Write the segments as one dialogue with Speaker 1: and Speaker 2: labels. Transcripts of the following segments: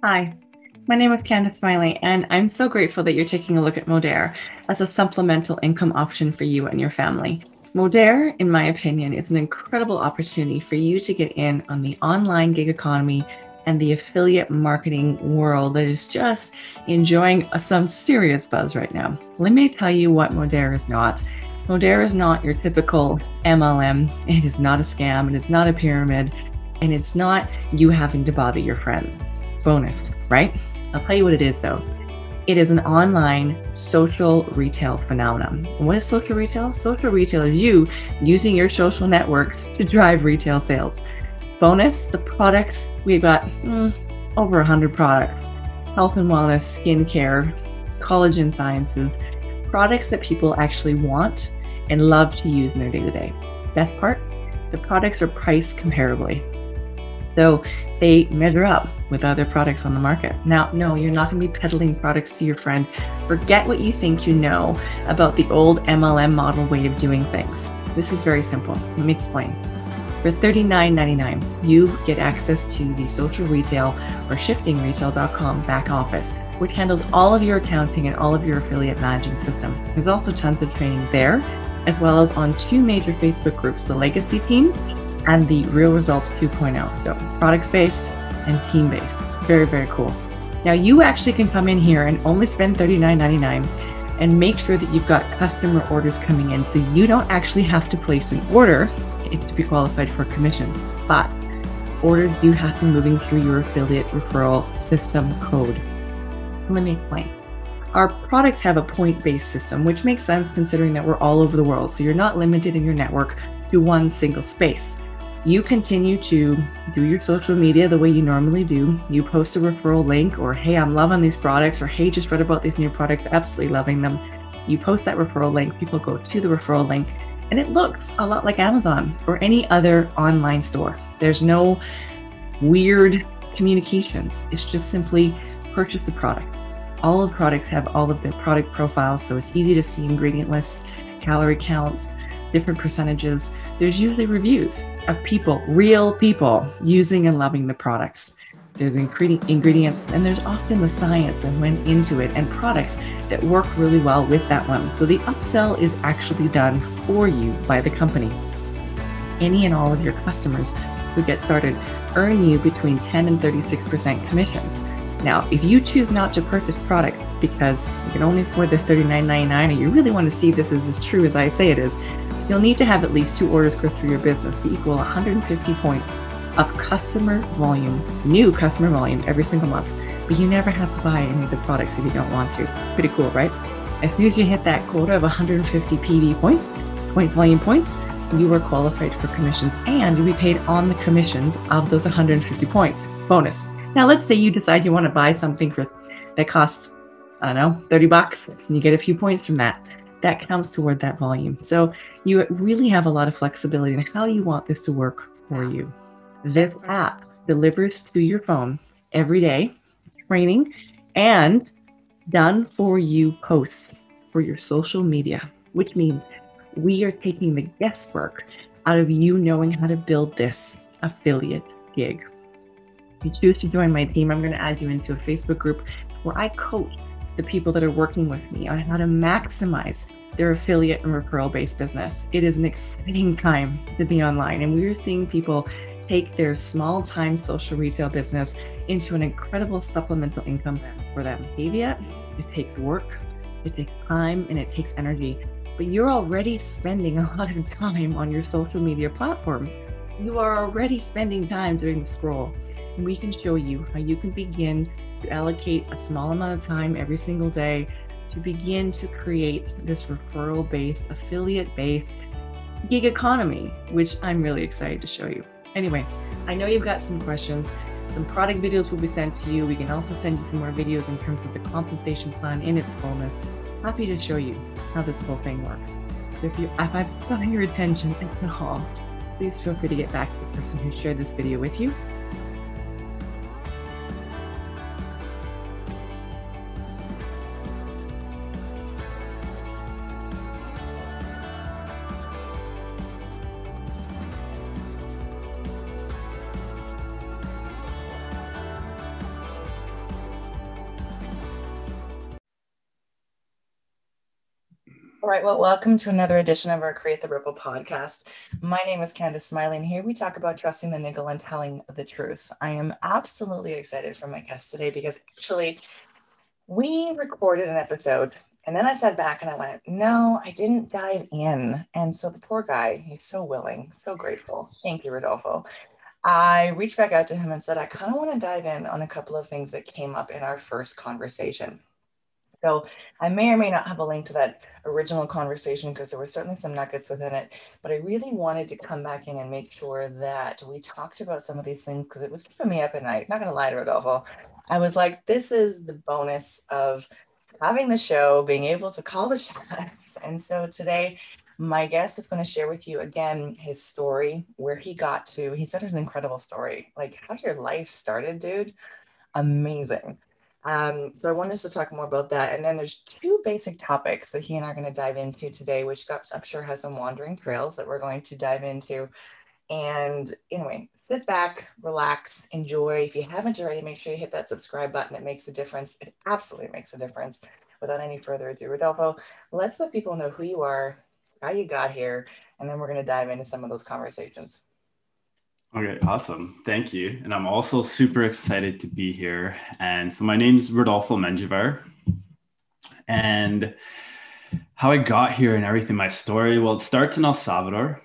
Speaker 1: Hi, my name is Candice Smiley, and I'm so grateful that you're taking a look at Modere as a supplemental income option for you and your family. Modere, in my opinion, is an incredible opportunity for you to get in on the online gig economy and the affiliate marketing world that is just enjoying some serious buzz right now. Let me tell you what Modere is not. Modere is not your typical MLM. It is not a scam. It is not a pyramid. And it's not you having to bother your friends. Bonus, right? I'll tell you what it is though. It is an online social retail phenomenon. And what is social retail? Social retail is you using your social networks to drive retail sales. Bonus, the products, we've got over 100 products. Health and wellness, skincare, collagen sciences, products that people actually want and love to use in their day-to-day. Best part, the products are priced comparably. So they measure up with other products on the market. Now, no, you're not going to be peddling products to your friend. Forget what you think you know about the old MLM model way of doing things. This is very simple. Let me explain. For $39.99, you get access to the social retail or shiftingretail.com back office, which handles all of your accounting and all of your affiliate managing system. There's also tons of training there, as well as on two major Facebook groups, the Legacy Team and the Real Results 2.0. So products-based and team-based. Very, very cool. Now you actually can come in here and only spend $39.99 and make sure that you've got customer orders coming in. So you don't actually have to place an order to be qualified for commission, but orders do happen moving through your affiliate referral system code. Let me explain. Our products have a point-based system, which makes sense considering that we're all over the world. So you're not limited in your network to one single space. You continue to do your social media the way you normally do. You post a referral link or, hey, I'm loving these products, or hey, just read about these new products, absolutely loving them. You post that referral link, people go to the referral link, and it looks a lot like Amazon or any other online store. There's no weird communications. It's just simply purchase the product. All of the products have all of the product profiles, so it's easy to see ingredient lists, calorie counts, different percentages. There's usually reviews of people, real people, using and loving the products. There's ingredients, and there's often the science that went into it and products that work really well with that one. So the upsell is actually done for you by the company. Any and all of your customers who get started earn you between 10 and 36% commissions. Now, if you choose not to purchase product because you can only afford the $39.99 and you really want to see if this is as true as I say it is, you'll need to have at least 2 orders go through your business to equal 150 points of customer volume, new customer volume every single month. But you never have to buy any of the products if you don't want to. Pretty cool, right? As soon as you hit that quota of 150 PV points, point volume points, you are qualified for commissions and you'll be paid on the commissions of those 150 points. Bonus. Now, let's say you decide you want to buy something that costs, I don't know, 30 bucks, and you get a few points from that. That counts toward that volume. So you really have a lot of flexibility in how you want this to work for you. This app delivers to your phone every day, training and done for you posts for your social media, which means we are taking the guesswork out of you knowing how to build this affiliate gig. If you choose to join my team, I'm going to add you into a Facebook group where I coach the people that are working with me on how to maximize their affiliate and referral-based business. It is an exciting time to be online, and we're seeing people take their small-time social retail business into an incredible supplemental income for them. Caveat, it takes work, it takes time, and it takes energy, but you're already spending a lot of time on your social media platforms. You are already spending time doing the scroll, and we can show you how you can begin to allocate a small amount of time every single day to begin to create this referral-based, affiliate-based gig economy, which I'm really excited to show you. Anyway, I know you've got some questions. Some product videos will be sent to you. We can also send you some more videos in terms of the compensation plan in its fullness. Happy to show you how this whole thing works. So if I've got your attention at all, please feel free to get back to the person who shared this video with you.
Speaker 2: All right, well, welcome to another edition of our Create the Ripple podcast. My name is Candice, Smiley, and here we talk about trusting the niggle and telling the truth. I am absolutely excited for my guest today because actually we recorded an episode and then I sat back and I went, no, I didn't dive in. And so the poor guy, he's so willing, so grateful. Thank you, Rodolfo. I reached back out to him and said, I kind of want to dive in on a couple of things that came up in our first conversation. So I may or may not have a link to that original conversation because there were certainly some nuggets within it, but I really wanted to come back in and make sure that we talked about some of these things because it was keeping me up at night. Not going to lie to Rodolfo. I was like, this is the bonus of having the show, being able to call the shots. And so today, my guest is going to share with you again his story, where he got to. He's got an incredible story, like how your life started, dude. Amazing. So I wanted us to talk more about that. And then there's two basic topics that he and I are going to dive into today, which I'm sure has some wandering trails that we're going to dive into. And anyway, sit back, relax, enjoy. If you haven't already, make sure you hit that subscribe button. It makes a difference. It absolutely makes a difference. Without any further ado, Rodolfo, let's let people know who you are, how you got here, and then we're going to dive into some of those conversations.
Speaker 3: Okay, awesome. Thank you. And I'm also super excited to be here. And so my name is Rodolfo Menjivar. And how I got here and everything, my story, well, it starts in El Salvador.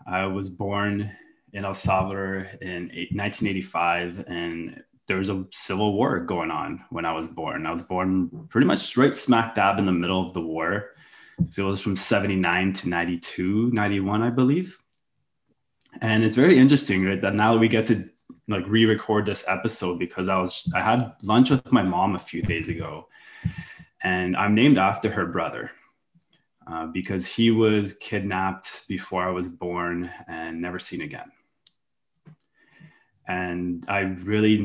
Speaker 3: I was born in El Salvador in 1985, and there was a civil war going on when I was born. I was born pretty much right smack dab in the middle of the war. So it was from 79 to 92, 91, I believe. And it's very interesting, right, that now we get to like re-record this episode because I had lunch with my mom a few days ago, and I'm named after her brother because he was kidnapped before I was born and never seen again. And I really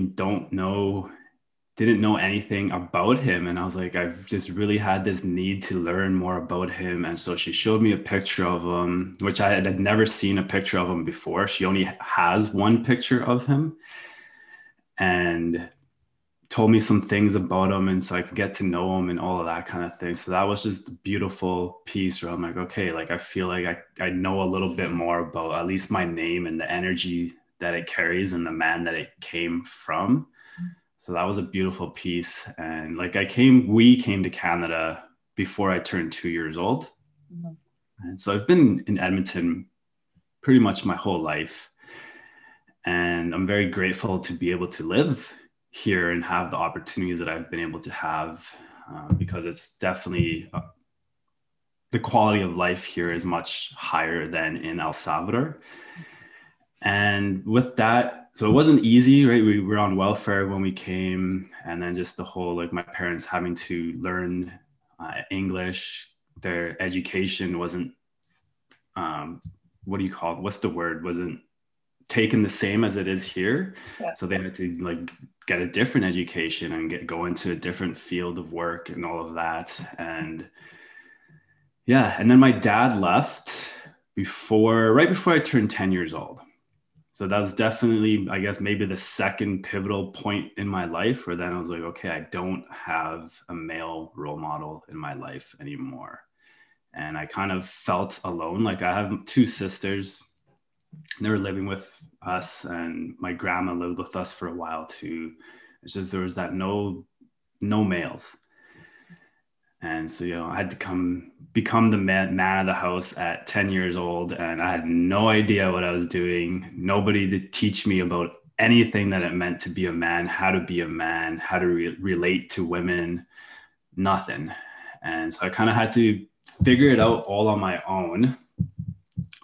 Speaker 3: didn't know anything about him. And I was like, I've just really had this need to learn more about him. And so she showed me a picture of him, which I had never seen a picture of him before. She only has one picture of him and told me some things about him. And so I could get to know him and all of that kind of thing. So that was just a beautiful piece where I'm like, okay, like I feel like I know a little bit more about at least my name and the energy that it carries and the man that it came from. So that was a beautiful piece. And like we came to Canada before I turned 2 years old. Mm-hmm. And so I've been in Edmonton pretty much my whole life. And I'm very grateful to be able to live here and have the opportunities that I've been able to have because it's definitely the quality of life here is much higher than in El Salvador. And with that, so it wasn't easy, right? We were on welfare when we came, and then just the whole, like my parents having to learn English, their education wasn't, what do you call it? What's the word? Wasn't taken the same as it is here. Yeah. So they had to like get a different education and go into a different field of work and all of that. And yeah, and then my dad left right before I turned 10 years old. So that was definitely, I guess, maybe the second pivotal point in my life where then I was like, okay, I don't have a male role model in my life anymore. And I kind of felt alone. Like I have two sisters. They were living with us, and my grandma lived with us for a while too. It's just there was that no males. And so, I had to become the man of the house at 10 years old. And I had no idea what I was doing. Nobody to teach me about anything that it meant to be a man, how to be a man, how to relate to women, nothing. And so I kind of had to figure it out all on my own.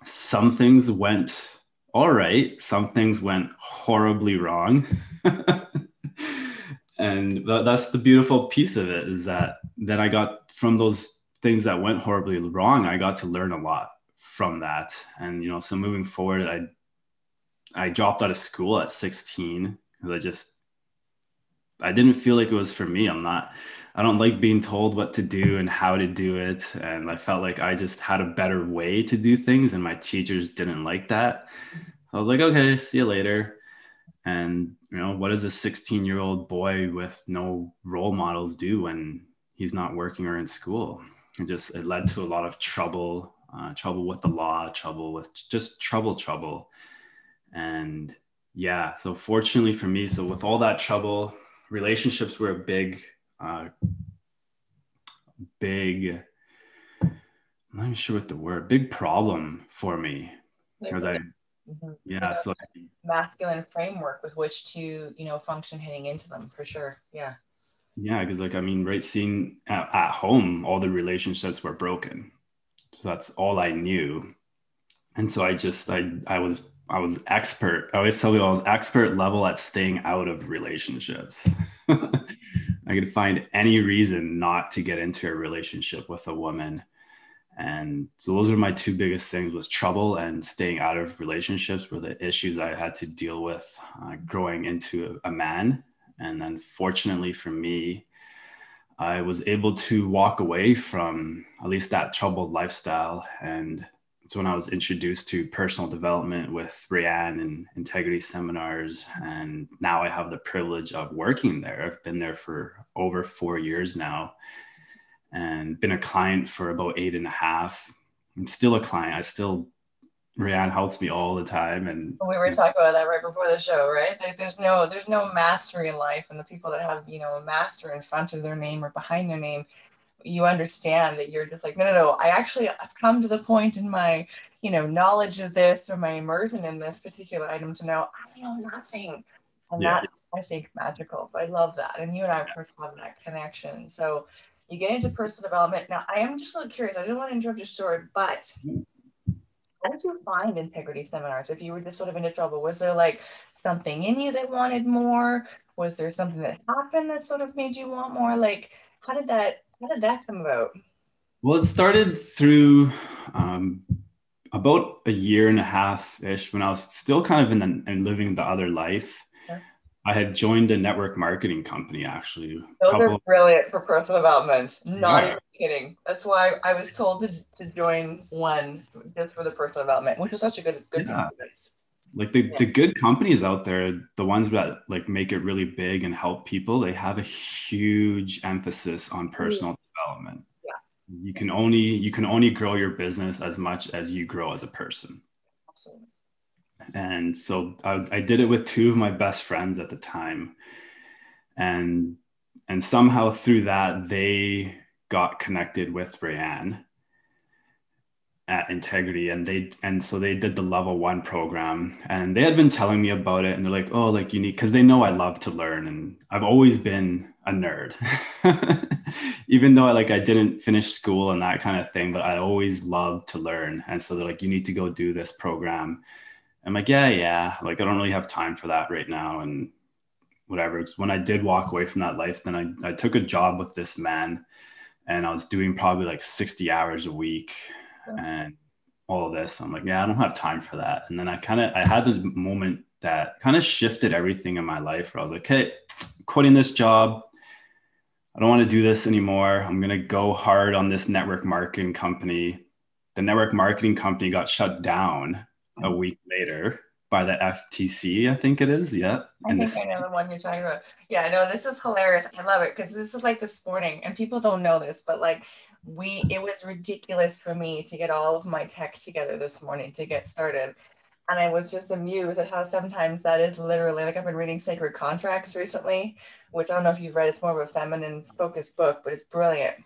Speaker 3: Some things went all right. Some things went horribly wrong. And that's the beautiful piece of it, is that then I got from those things that went horribly wrong, I got to learn a lot from that. And, so moving forward, I dropped out of school at 16 because I didn't feel like it was for me. I don't like being told what to do and how to do it. And I felt like I just had a better way to do things, and my teachers didn't like that. So I was like, okay, see you later. And, what does a 16-year-old boy with no role models do when he's not working or in school? it led to a lot of trouble with the law, trouble. And yeah, so fortunately for me, so with all that trouble, relationships were a big, I'm not even sure what the word, big problem for me. Because so
Speaker 2: masculine framework with which to, function heading into them, for sure. Yeah.
Speaker 3: Yeah, because right, seeing at home, all the relationships were broken. So that's all I knew. And so I was expert. I always tell people I was expert level at staying out of relationships. I could find any reason not to get into a relationship with a woman. And so those were my two biggest things, was trouble and staying out of relationships were the issues I had to deal with growing into a man. And then fortunately for me, I was able to walk away from at least that troubled lifestyle. And it's when I was introduced to personal development with Rayanne and integrity seminars. And now I have the privilege of working there. I've been there for over 4 years now and been a client for about 8.5. I'm still a client. Rayanne helps me all the time. And
Speaker 2: we were talking about that right before the show, right? Like there's no mastery in life, and the people that have, a master in front of their name or behind their name, you understand that you're just like, no. I've come to the point in my, knowledge of this or my immersion in this particular item to know I know nothing. And that's, I think, magical. So I love that. And you and I, of course, have that connection. So you get into personal development. Now, I am just a little curious. I didn't want to interrupt your story, but how did you find integrity seminars? If you were just sort of into trouble, was there like something in you that wanted more? Was there something that happened that sort of made you want more? Like, how did that come about?
Speaker 3: Well, it started through about 1.5 years-ish when I was still kind of in living the other life. I had joined a network marketing company, actually.
Speaker 2: Those are brilliant for personal development. Not even kidding. That's why I was told to join one just for the personal development, which was such a good piece of advice.
Speaker 3: Like the good companies out there, the ones that like make it really big and help people, they have a huge emphasis on personal development. Yeah. You can only grow your business as much as you grow as a person.
Speaker 2: Absolutely.
Speaker 3: And so I did it with two of my best friends at the time. And somehow through that, they got connected with Rayanne at Integrity. And so they did the level 1 program, and they had been telling me about it. And they're like, oh, like you need, because they know I love to learn. And I've always been a nerd, even though I didn't finish school and that kind of thing, but I always loved to learn. And so they're like, you need to go do this program. I'm like, yeah. Like, I don't really have time for that right now. And whatever. It's when I did walk away from that life, then I took a job with this man, and I was doing probably like 60 hours a week and all of this. I'm like, yeah, I don't have time for that. And then I had a moment that kind of shifted everything in my life where I was like, hey, quitting this job. I don't want to do this anymore. I'm going to go hard on this network marketing company. The network marketing company got shut down a week later by the FTC, I think it is. Yeah.
Speaker 2: I think I know the one you're talking about. Yeah, no, this is hilarious. I love it because this is like this morning, and people don't know this, but like it was ridiculous for me to get all of my tech together this morning to get started. And I was just amused at how sometimes that is literally, like I've been reading Sacred Contracts recently, which I don't know if you've read. It's more of a feminine focused book, but it's brilliant.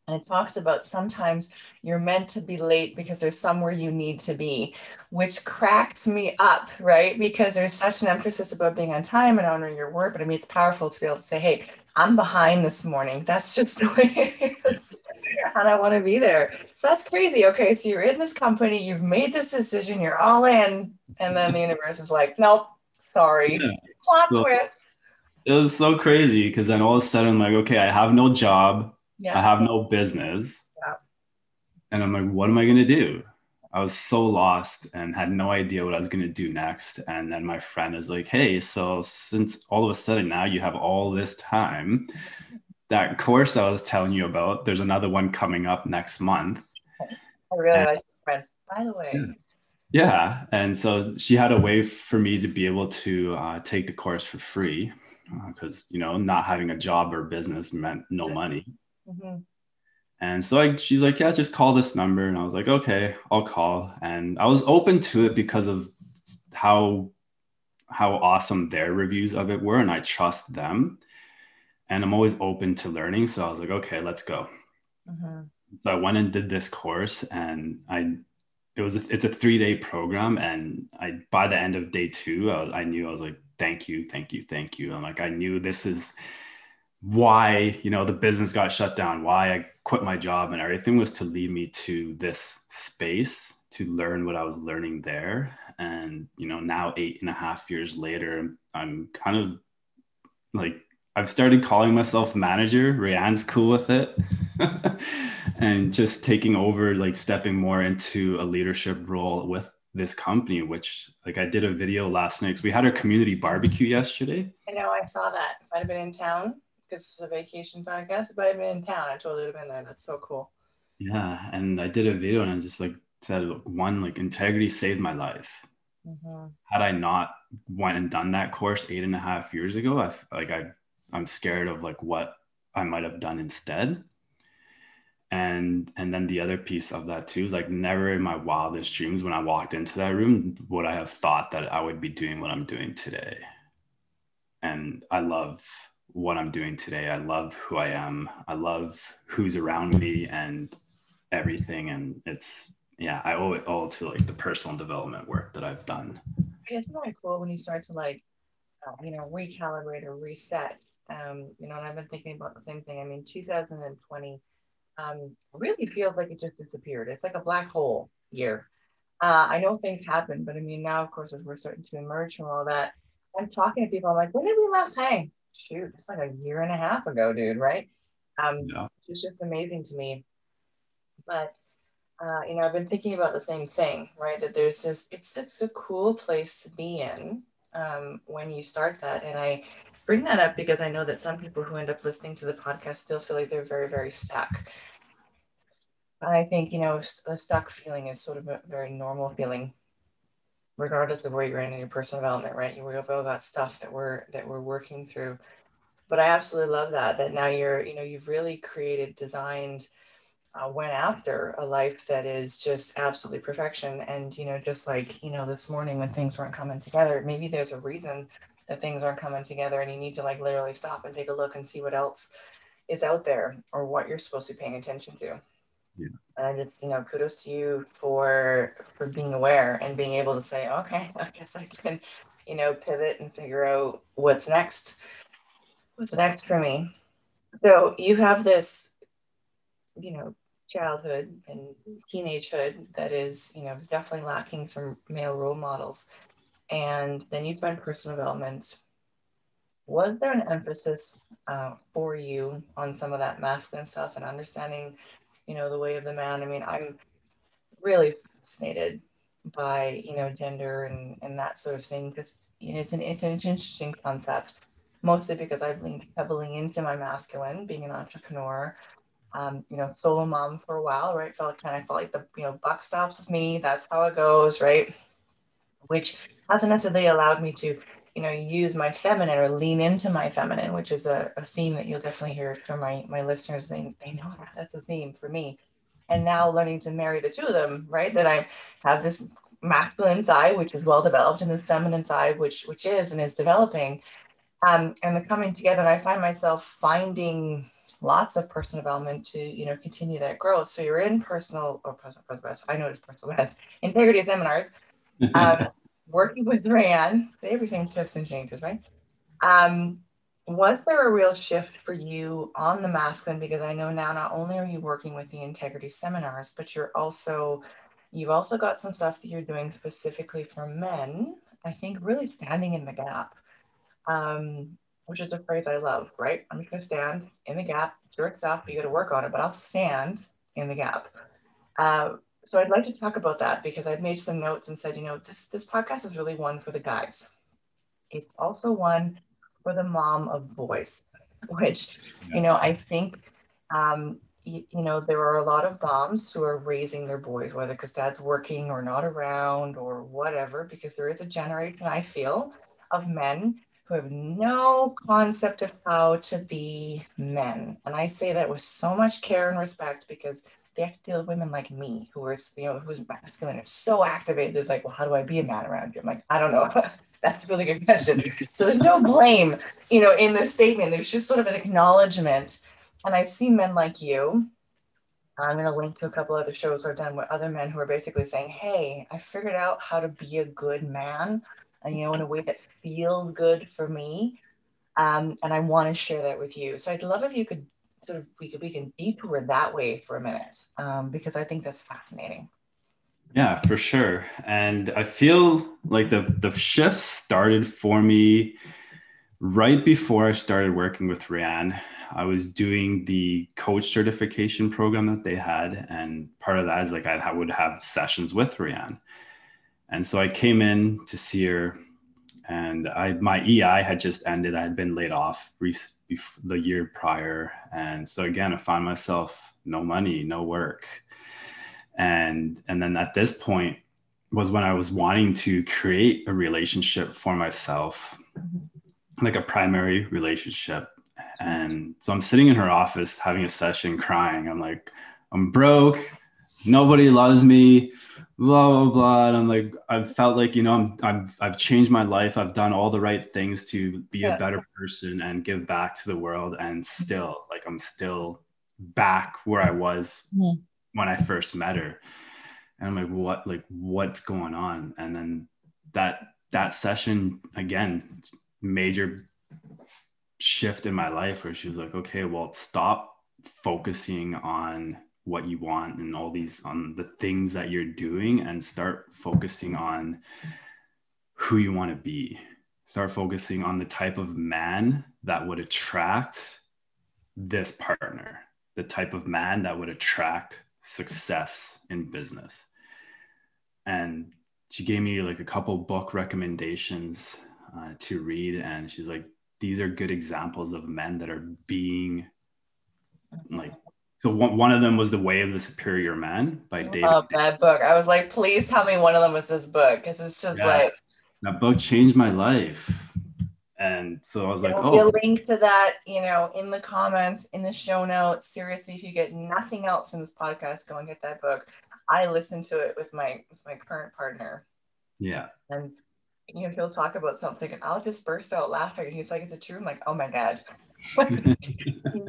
Speaker 2: And it talks about sometimes you're meant to be late because there's somewhere you need to be, which cracked me up, right? Because there's such an emphasis about being on time and honoring your word. But I mean, it's powerful to be able to say, hey, I'm behind this morning. That's just the way it is. And I want to be there. So that's crazy. Okay, so you're in this company, you've made this decision, you're all in. And then the universe is like, nope, sorry.
Speaker 3: Yeah.
Speaker 2: Plot twist.
Speaker 3: It was so crazy because then all of a sudden I'm like, okay, I have no job.
Speaker 2: Yeah.
Speaker 3: I have no business.
Speaker 2: Yeah.
Speaker 3: And I'm like, what am I going to do? I was so lost and had no idea what I was going to do next. And then my friend is like, hey, so since all of a sudden now you have all this time, that course I was telling you about, there's another one coming up next month.
Speaker 2: I really like your friend, by the way.
Speaker 3: Yeah. And so she had a way for me to be able to take the course for free because, not having a job or business meant no money.
Speaker 2: Mm-hmm.
Speaker 3: And so she's like, yeah, just call this number. And I was like, okay, I'll call. And I was open to it because of how awesome their reviews of it were. And I trust them. And I'm always open to learning. So I was like, okay, let's go. So I went and did this course, and it's a 3-day program. And by the end of day 2, I knew, I was like, thank you, thank you, thank you. And like, I knew this is why, the business got shut down, why I quit my job and everything, was to lead me to this space to learn what I was learning there. And, now 8.5 years later, I'm kind of like, I've started calling myself manager. Rayanne's cool with it. And just taking over, like stepping more into a leadership role with this company, which like I did a video last night because we had our community barbecue yesterday.
Speaker 2: I know, I saw that. If I'd have been in town, because it's a vacation podcast, if I'd been in town, I totally would have been there. That's so cool.
Speaker 3: Yeah. And I did a video and I just like said, one, like integrity saved my life. Had I not went and done that course 8.5 years ago, I'm scared of like what I might have done instead. And then the other piece of that too is like, never in my wildest dreams when I walked into that room would I have thought that I would be doing what I'm doing today. And I love what I'm doing today. I love who I am. I love who's around me and everything. And I owe it all to like the personal development work that I've done.
Speaker 2: Isn't that cool when you start to like, recalibrate or reset? And I've been thinking about the same thing. I mean, 2020 really feels like it just disappeared. It's like a black hole year. I know things happen, but I mean, now, of course, as we're starting to emerge from all that, I'm talking to people, I'm like, when did we last hang? Shoot, it's like 1.5 years ago, dude, right? It's just amazing to me. But, I've been thinking about the same thing, right? That there's it's a cool place to be in when you start that. And I bring that up because I know that some people who end up listening to the podcast still feel like they're very, very stuck. I think, a stuck feeling is sort of a very normal feeling, regardless of where you're in your personal development, right? We've all got stuff that we're working through. But I absolutely love that now you've really designed, went after a life that is just absolutely perfection. And, just like, this morning when things weren't coming together, maybe there's a reason that things aren't coming together and you need to like literally stop and take a look and see what else is out there or what you're supposed to be paying attention to.
Speaker 3: Yeah.
Speaker 2: And I just, kudos to you for being aware and being able to say, okay, I guess I can, pivot and figure out what's next for me. So you have this, childhood and teenagehood that is, definitely lacking some male role models. And then you find personal development. Was there an emphasis for you on some of that masculine stuff and understanding, the way of the man? I mean, I'm really fascinated by, gender and that sort of thing. Just, it's an interesting concept, mostly because I've leaned heavily into my masculine, being an entrepreneur, solo mom for a while, right? Felt like the, buck stops with me. That's how it goes, right? Which hasn't necessarily allowed me to, use my feminine or lean into my feminine, which is a theme that you'll definitely hear from my listeners. They know that's a theme for me. And now learning to marry the two of them, right? That I have this masculine side, which is well developed, and the feminine side, which is developing. And the coming together, and I find myself finding lots of personal development to, continue that growth. So you're in personal integrity seminars, working with Rayanne. Everything shifts and changes, right? Was there a real shift for you on the masculine? Because I know now not only are you working with the integrity seminars, but you've also got some stuff that you're doing specifically for men. I think really standing in the gap. Which is a phrase I love, right? I'm just going to stand in the gap. It's your stuff, you got to work on it, but I'll stand in the gap. So I'd like to talk about that because I've made some notes and said, this podcast is really one for the guys. It's also one for the mom of boys, which,
Speaker 3: Yes.
Speaker 2: I think, there are a lot of moms who are raising their boys, whether because dad's working or not around or whatever, because there is a generation, I feel, of men who who have no concept of how to be men. And I say that with so much care and respect, because they have to deal with women like me, who are, who's masculine and so activated. It's like, well, how do I be a man around you? I'm like, I don't know. That's a really good question. So there's no blame, in this statement. There's just sort of an acknowledgement. And I see men like you. I'm going to link to a couple other shows I've done with other men who are basically saying, hey, I figured out how to be a good man, and, in a way that feels good for me. And I want to share that with you. So I'd love if you could we can detour that way for a minute, because I think that's fascinating.
Speaker 3: Yeah, for sure. And I feel like the shift started for me right before I started working with Rianne. I was doing the coach certification program that they had. And part of that is like I would have sessions with Rianne. And so I came in to see her, and my EI had just ended. I had been laid off the year prior. And so again, I found myself no money, no work. And then at this point was when I was wanting to create a relationship for myself, like a primary relationship. And so I'm sitting in her office having a session crying. I'm like, I'm broke. Nobody loves me, blah, blah, blah. And I'm like, I've felt like, I've changed my life. I've done all the right things to be a better person and give back to the world. And still, like, I'm still back where I was when I first met her. And I'm like, what's going on? And then that session, again, major shift in my life, where she was like, okay, well, stop focusing on what you want and on the things that you're doing, and start focusing on who you want to be. Start focusing on the type of man that would attract this partner, the type of man that would attract success in business. And she gave me like a couple book recommendations to read. And she's like, these are good examples of men that are being like, so one of them was The Way of the Superior Man by David.
Speaker 2: I love that book. I was like, please tell me one of them was this book, because it's just like,
Speaker 3: that book changed my life. And so I was like,
Speaker 2: There'll be a link to that, in the comments, in the show notes. Seriously, if you get nothing else in this podcast, go and get that book. I listened to it with my current partner.
Speaker 3: Yeah.
Speaker 2: And he'll talk about something and I'll just burst out laughing. And he's like, is it true? I'm like, oh my God.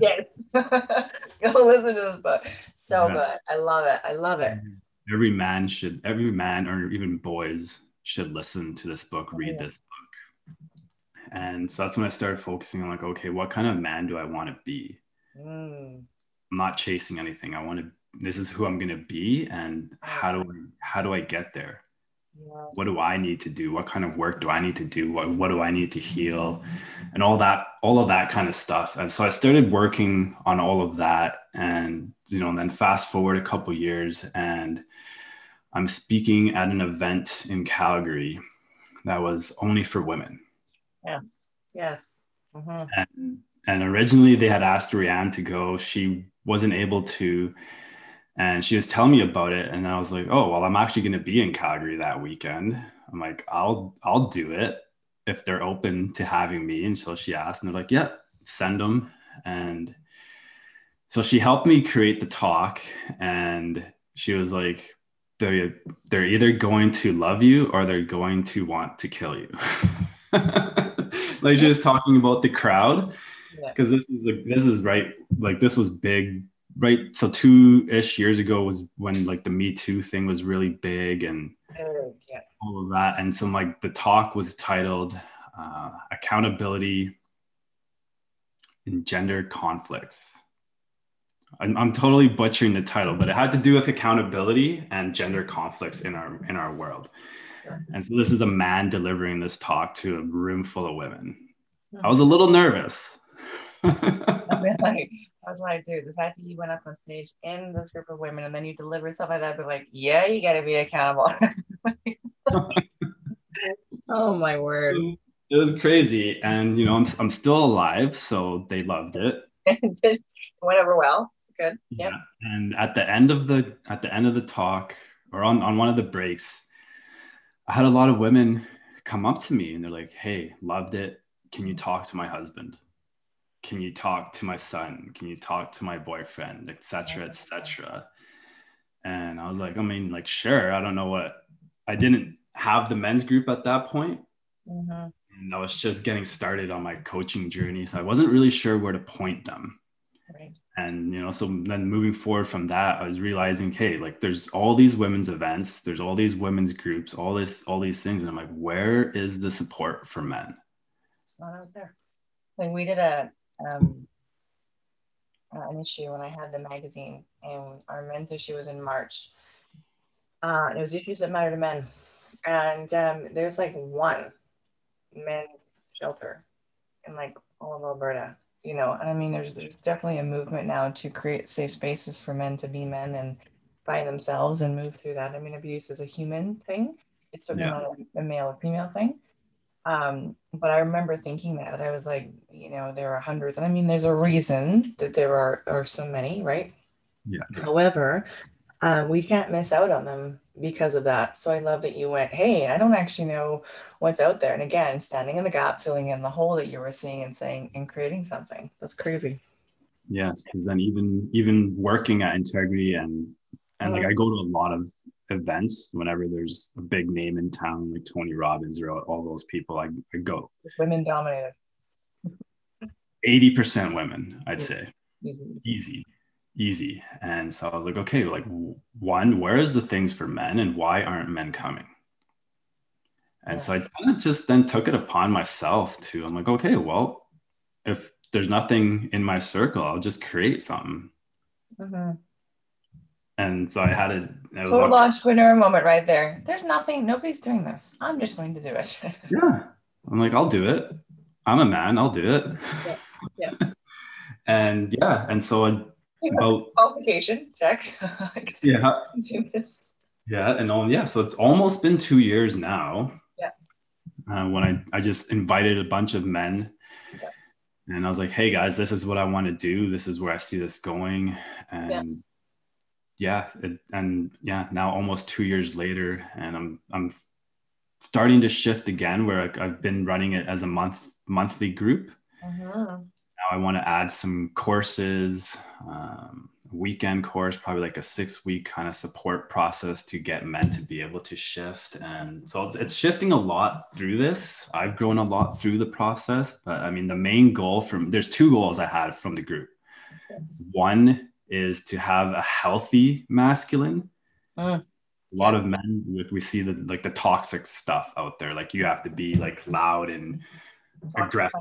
Speaker 2: Yes. Go listen to this book. So good. I love it. I love it.
Speaker 3: Every man or even boys should listen to this book, read this book. And so that's when I started focusing on like, okay, what kind of man do I want to be? I'm not chasing anything. this is who I'm going to be. And how do I get there?
Speaker 2: Yes.
Speaker 3: What do I need to do? What kind of work do I need to do? What do I need to heal? And all of that kind of stuff. And so I started working on all of that, and, and then fast forward a couple of years, and I'm speaking at an event in Calgary that was only for women.
Speaker 2: Yes. Yes. Mm-hmm.
Speaker 3: And originally they had asked Rianne to go. She wasn't able to. And she was telling me about it. And I was like, oh, well, I'm actually going to be in Calgary that weekend. I'm like, I'll do it if they're open to having me. And so she asked, and they're like, yeah, send them. And so she helped me create the talk. And she was like, they're either going to love you or they're going to want to kill you. Like, she was talking about the crowd, because this is right. Like, this was big. Right. So 2-ish years ago was when like the Me Too thing was really big, and all of that. And so like the talk was titled Accountability in Gender Conflicts. I'm totally butchering the title, but it had to do with accountability and gender conflicts in our world. And so this is a man delivering this talk to a room full of women. I was a little nervous.
Speaker 2: I was like, dude, the fact that you went up on stage in this group of women and then you delivered stuff like that, but like, yeah, you got to be accountable. Oh my word.
Speaker 3: It was crazy. And, I'm still alive. So they loved it.
Speaker 2: It went over well. Good.
Speaker 3: Yeah. And at the end of the talk, or on one of the breaks, I had a lot of women come up to me and they're like, hey, loved it. can you talk to my husband? Can you talk to my son? Can you talk to my boyfriend, etc., etc.? And I was like, I mean, like, sure. I don't know what, I didn't have the men's group at that point. And I was just getting started on my coaching journey. So I wasn't really sure where to point them.
Speaker 2: Right.
Speaker 3: And, you know, so then moving forward from that, I was realizing, hey, like there's all these women's events, there's all these women's groups, all these things. And I'm like, where is the support for men?
Speaker 2: It's not out there. Like we did an issue when I had the magazine, and our men's issue was in March. And it was issues that matter to men. And there's like one men's shelter in like all of Alberta, you know. And I mean, there's definitely a movement now to create safe spaces for men to be men and by themselves and move through that. I mean, abuse is a human thing. It's certainly not a male or female thing. But I remember thinking that I was like, you know, there are hundreds, and I mean, there's a reason that there are so many, right?
Speaker 3: Yeah.
Speaker 2: However, we can't miss out on them because of that. So I love that you went, hey, I don't actually know what's out there. And again, standing in the gap, filling in the hole that you were seeing and saying and creating something. That's crazy.
Speaker 3: Yes, because then even working at Integrity and like I go to a lot of events whenever there's a big name in town, like Tony Robbins or all those people, I go.
Speaker 2: Women dominated.
Speaker 3: 80% women, I'd say.
Speaker 2: Easy.
Speaker 3: And so I was like, okay, like one, where is the things for men and why aren't men coming? And so I kind of just then took it upon myself to, I'm like, okay, well, if there's nothing in my circle, I'll just create something. And so I had it. It was
Speaker 2: total entrepreneur moment right there. There's nothing, nobody's doing this. I'm just going to do it.
Speaker 3: Yeah. I'm like, I'll do it. I'm a man, I'll do it.
Speaker 2: Yeah.
Speaker 3: And yeah. And so about
Speaker 2: qualification, check.
Speaker 3: Yeah. And so it's almost been 2 years now.
Speaker 2: Yeah.
Speaker 3: When I just invited a bunch of men. And I was like, hey guys, this is what I want to do. This is where I see this going. And now almost 2 years later, and I'm starting to shift again where I've been running it as a monthly group. Now I want to add some courses, weekend course, probably like a 6-week kind of support process to get men to be able to shift. And so it's shifting a lot through this. I've grown a lot through the process, but I mean, the main goal there's 2 goals I had from the group. One is to have a healthy masculine. A lot of men, we see the toxic stuff out there. Like you have to be like loud and aggressive.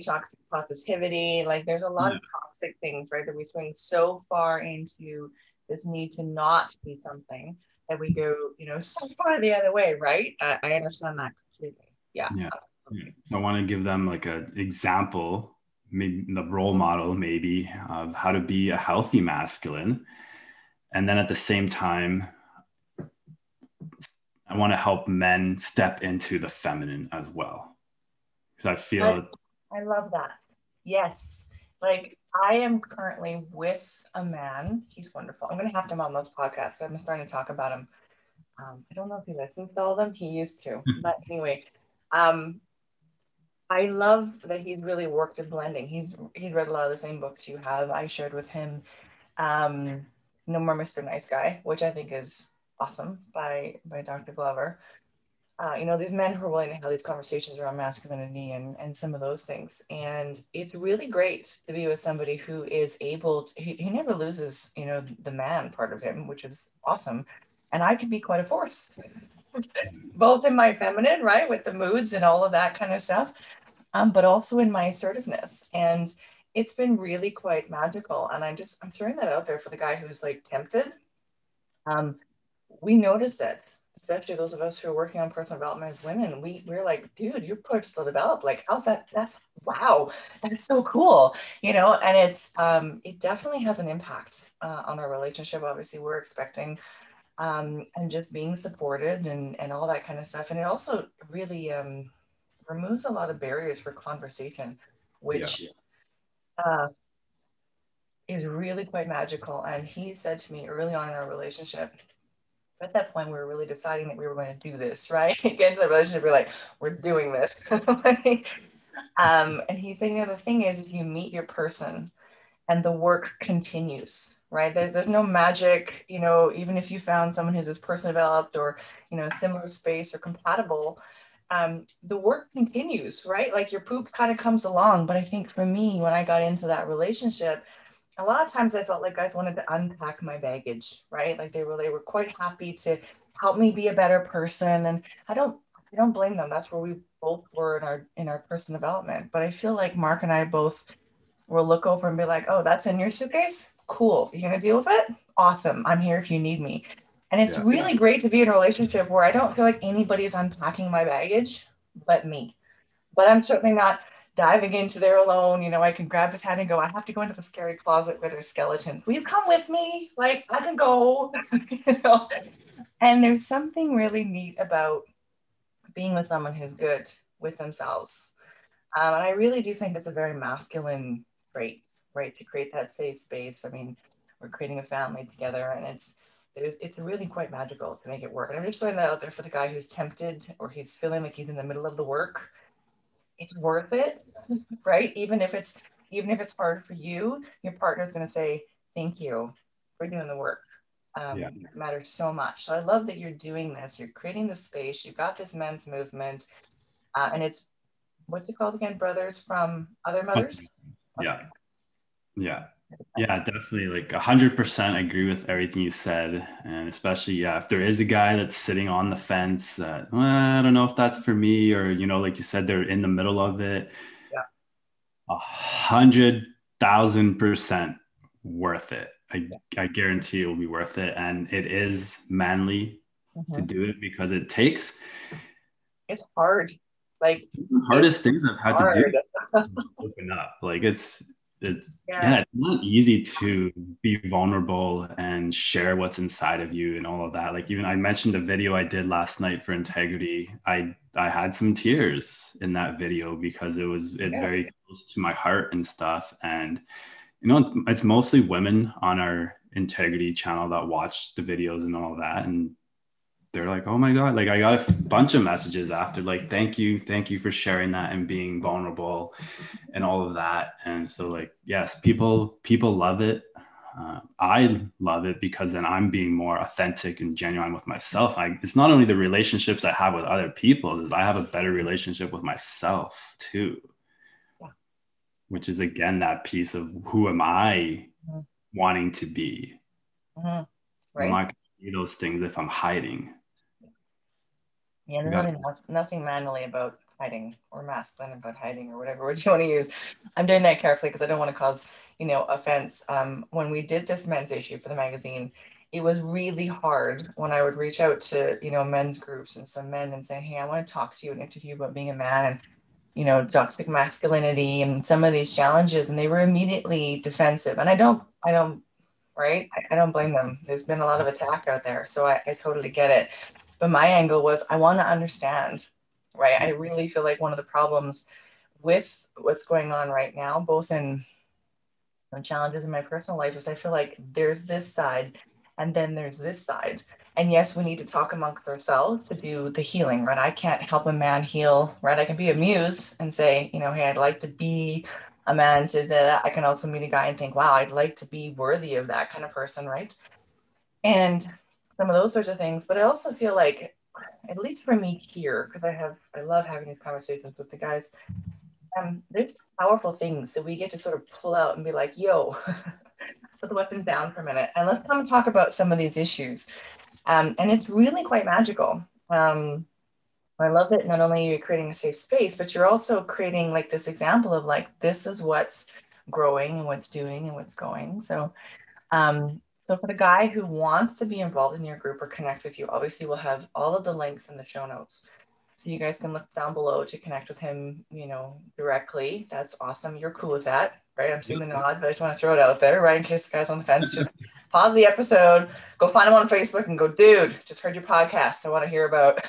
Speaker 2: Toxic positivity. Like there's a lot of toxic things, right? That we swing so far into this need to not be something that we go, so far the other way, right? I understand that completely. Yeah.
Speaker 3: I want to give them like an example, maybe the role model, maybe of how to be a healthy masculine. And then at the same time, I want to help men step into the feminine as well. Because I feel
Speaker 2: I love that. Yes. Like I am currently with a man. He's wonderful. I'm going to have him on this podcast. I'm starting to talk about him. I don't know if he listens to all of them. He used to. But anyway, I love that he's really worked with blending. He's read a lot of the same books you have. I shared with him No More Mr. Nice Guy, which I think is awesome by Dr. Glover. These men who are willing to have these conversations around masculinity and some of those things. And it's really great to be with somebody who is able to, he never loses, the man part of him, which is awesome. And I can be quite a force, both in my feminine, right, with the moods and all of that kind of stuff, but also in my assertiveness. And it's been really quite magical. And I'm throwing that out there for the guy who's like tempted. We notice it. Especially those of us who are working on personal development as women, we're like, dude, you're pushed to develop. Like, how's that? Wow, that's so cool, And it's it definitely has an impact on our relationship. Obviously, we're expecting and just being supported and all that kind of stuff. And it also really removes a lot of barriers for conversation, which is really quite magical. And he said to me early on in our relationship, at that point, we were really deciding that we were going to do this, right? Get into the relationship, we're like, we're doing this. And he's saying, the thing is you meet your person and the work continues, right? There's no magic, even if you found someone who's this person developed or, similar space or compatible, the work continues, right? Like your poop kind of comes along. But I think for me, when I got into that relationship, a lot of times I felt like guys wanted to unpack my baggage, right? Like they were quite happy to help me be a better person. And I don't blame them. That's where we both were in our personal development. But I feel like Mark and I both will look over and be like, oh, that's in your suitcase? Cool. You're going to deal with it? Awesome. I'm here if you need me. And it's really great to be in a relationship where I don't feel like anybody's unpacking my baggage but me. But I'm certainly not diving into there alone. I can grab his hand and go, I have to go into the scary closet where there's skeletons. Will you come with me? Like, I can go, And there's something really neat about being with someone who's good with themselves. And I really do think it's a very masculine trait, right? To create that safe space. I mean, we're creating a family together, and it's really quite magical to make it work. And I'm just throwing that out there for the guy who's tempted or he's feeling like he's in the middle of the work. It's worth it, right? Even if it's hard for you, your partner's going to say, thank you for doing the work. It matters so much. So I love that you're doing this. You're creating the space. You've got this men's movement, and it's, what's it called again? Brothers from Other Mothers?
Speaker 3: Yeah. Yeah. Yeah, definitely. Like 100% agree with everything you said. And especially, if there is a guy that's sitting on the fence that, I don't know if that's for me, or, like you said, they're in the middle of it.
Speaker 2: Yeah.
Speaker 3: 100,000% worth it. I guarantee it will be worth it. And it is manly to do it because it's
Speaker 2: hard. Like
Speaker 3: the hardest things I've had to do open up. Like it's not easy to be vulnerable and share what's inside of you and all of that. Like even I mentioned a video I did last night for integrity. I had some tears in that video because it's very close to my heart and stuff. And it's mostly women on our integrity channel that watch the videos and all that. And they're like, oh my God, like I got a bunch of messages after, like, thank you for sharing that and being vulnerable and all of that. And so like, yes, people love it. I love it because then I'm being more authentic and genuine with myself. It's not only the relationships I have with other people, is I have a better relationship with myself too, which is again, that piece of who am I wanting to be? Right. I'm not going to do those things if I'm hiding.
Speaker 2: Yeah, there's really nothing manly about hiding or masculine about hiding or whatever word you want to use. I'm doing that carefully because I don't want to cause, offense. When we did this men's issue for the magazine, it was really hard when I would reach out to, men's groups and some men and say, hey, I want to talk to you and interview about being a man and, toxic masculinity and some of these challenges. And they were immediately defensive. And I don't, right? I don't blame them. There's been a lot of attack out there. So I totally get it. But my angle was, I want to understand, right? I really feel like one of the problems with what's going on right now, both in challenges in my personal life, is I feel like there's this side and then there's this side. And yes, we need to talk amongst ourselves to do the healing, right? I can't help a man heal, right? I can be a muse and say, hey, I'd like to be a man to that. I can also meet a guy and think, wow, I'd like to be worthy of that kind of person, right? And some of those sorts of things. But I also feel like, at least for me here, because I love having these conversations with the guys, there's powerful things that we get to sort of pull out and be like, yo, put the weapons down for a minute and let's come and talk about some of these issues. And it's really quite magical. I love that not only are you creating a safe space, but you're also creating like this example of like, this is what's growing and what's doing and what's going. So for the guy who wants to be involved in your group or connect with you, obviously we'll have all of the links in the show notes. So you guys can look down below to connect with him, directly. That's awesome. You're cool with that, right? I'm seeing the nod, but I just want to throw it out there, right? In case the guy's on the fence, just pause the episode, go find him on Facebook and go, dude, just heard your podcast. I want to hear about,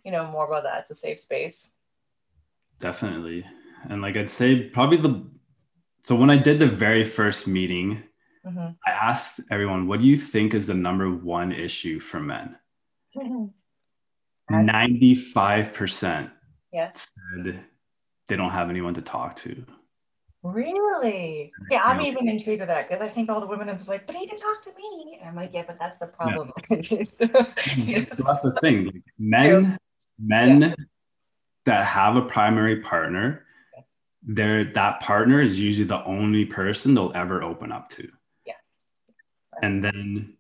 Speaker 2: more about that. It's a safe space.
Speaker 3: Definitely. And like I'd say so when I did the very first meeting, I asked everyone, what do you think is the number one issue for men? 95% said they don't have anyone to talk to.
Speaker 2: Really? Yeah,
Speaker 3: You
Speaker 2: I'm
Speaker 3: know,
Speaker 2: even intrigued with that because I think all the women are just like, but he can talk to me. And I'm like, yeah, but that's the
Speaker 3: yeah.
Speaker 2: problem.
Speaker 3: So that's the thing. Like
Speaker 2: True.
Speaker 3: men that have a primary partner, that partner is usually the only person they'll ever open up to.
Speaker 2: Yes.
Speaker 3: And then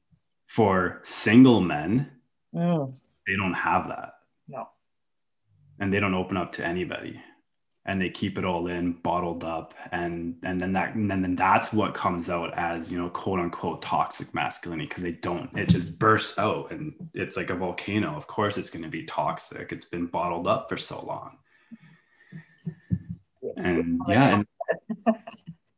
Speaker 3: for single men,
Speaker 2: Mm,
Speaker 3: they don't have that.
Speaker 2: no.
Speaker 3: And they don't open up to anybody. And they keep it all in, bottled up, and then that's what comes out as, you know, quote unquote toxic masculinity, because it just bursts out and it's like a volcano. Of course it's going to be toxic. It's been bottled up for so long. And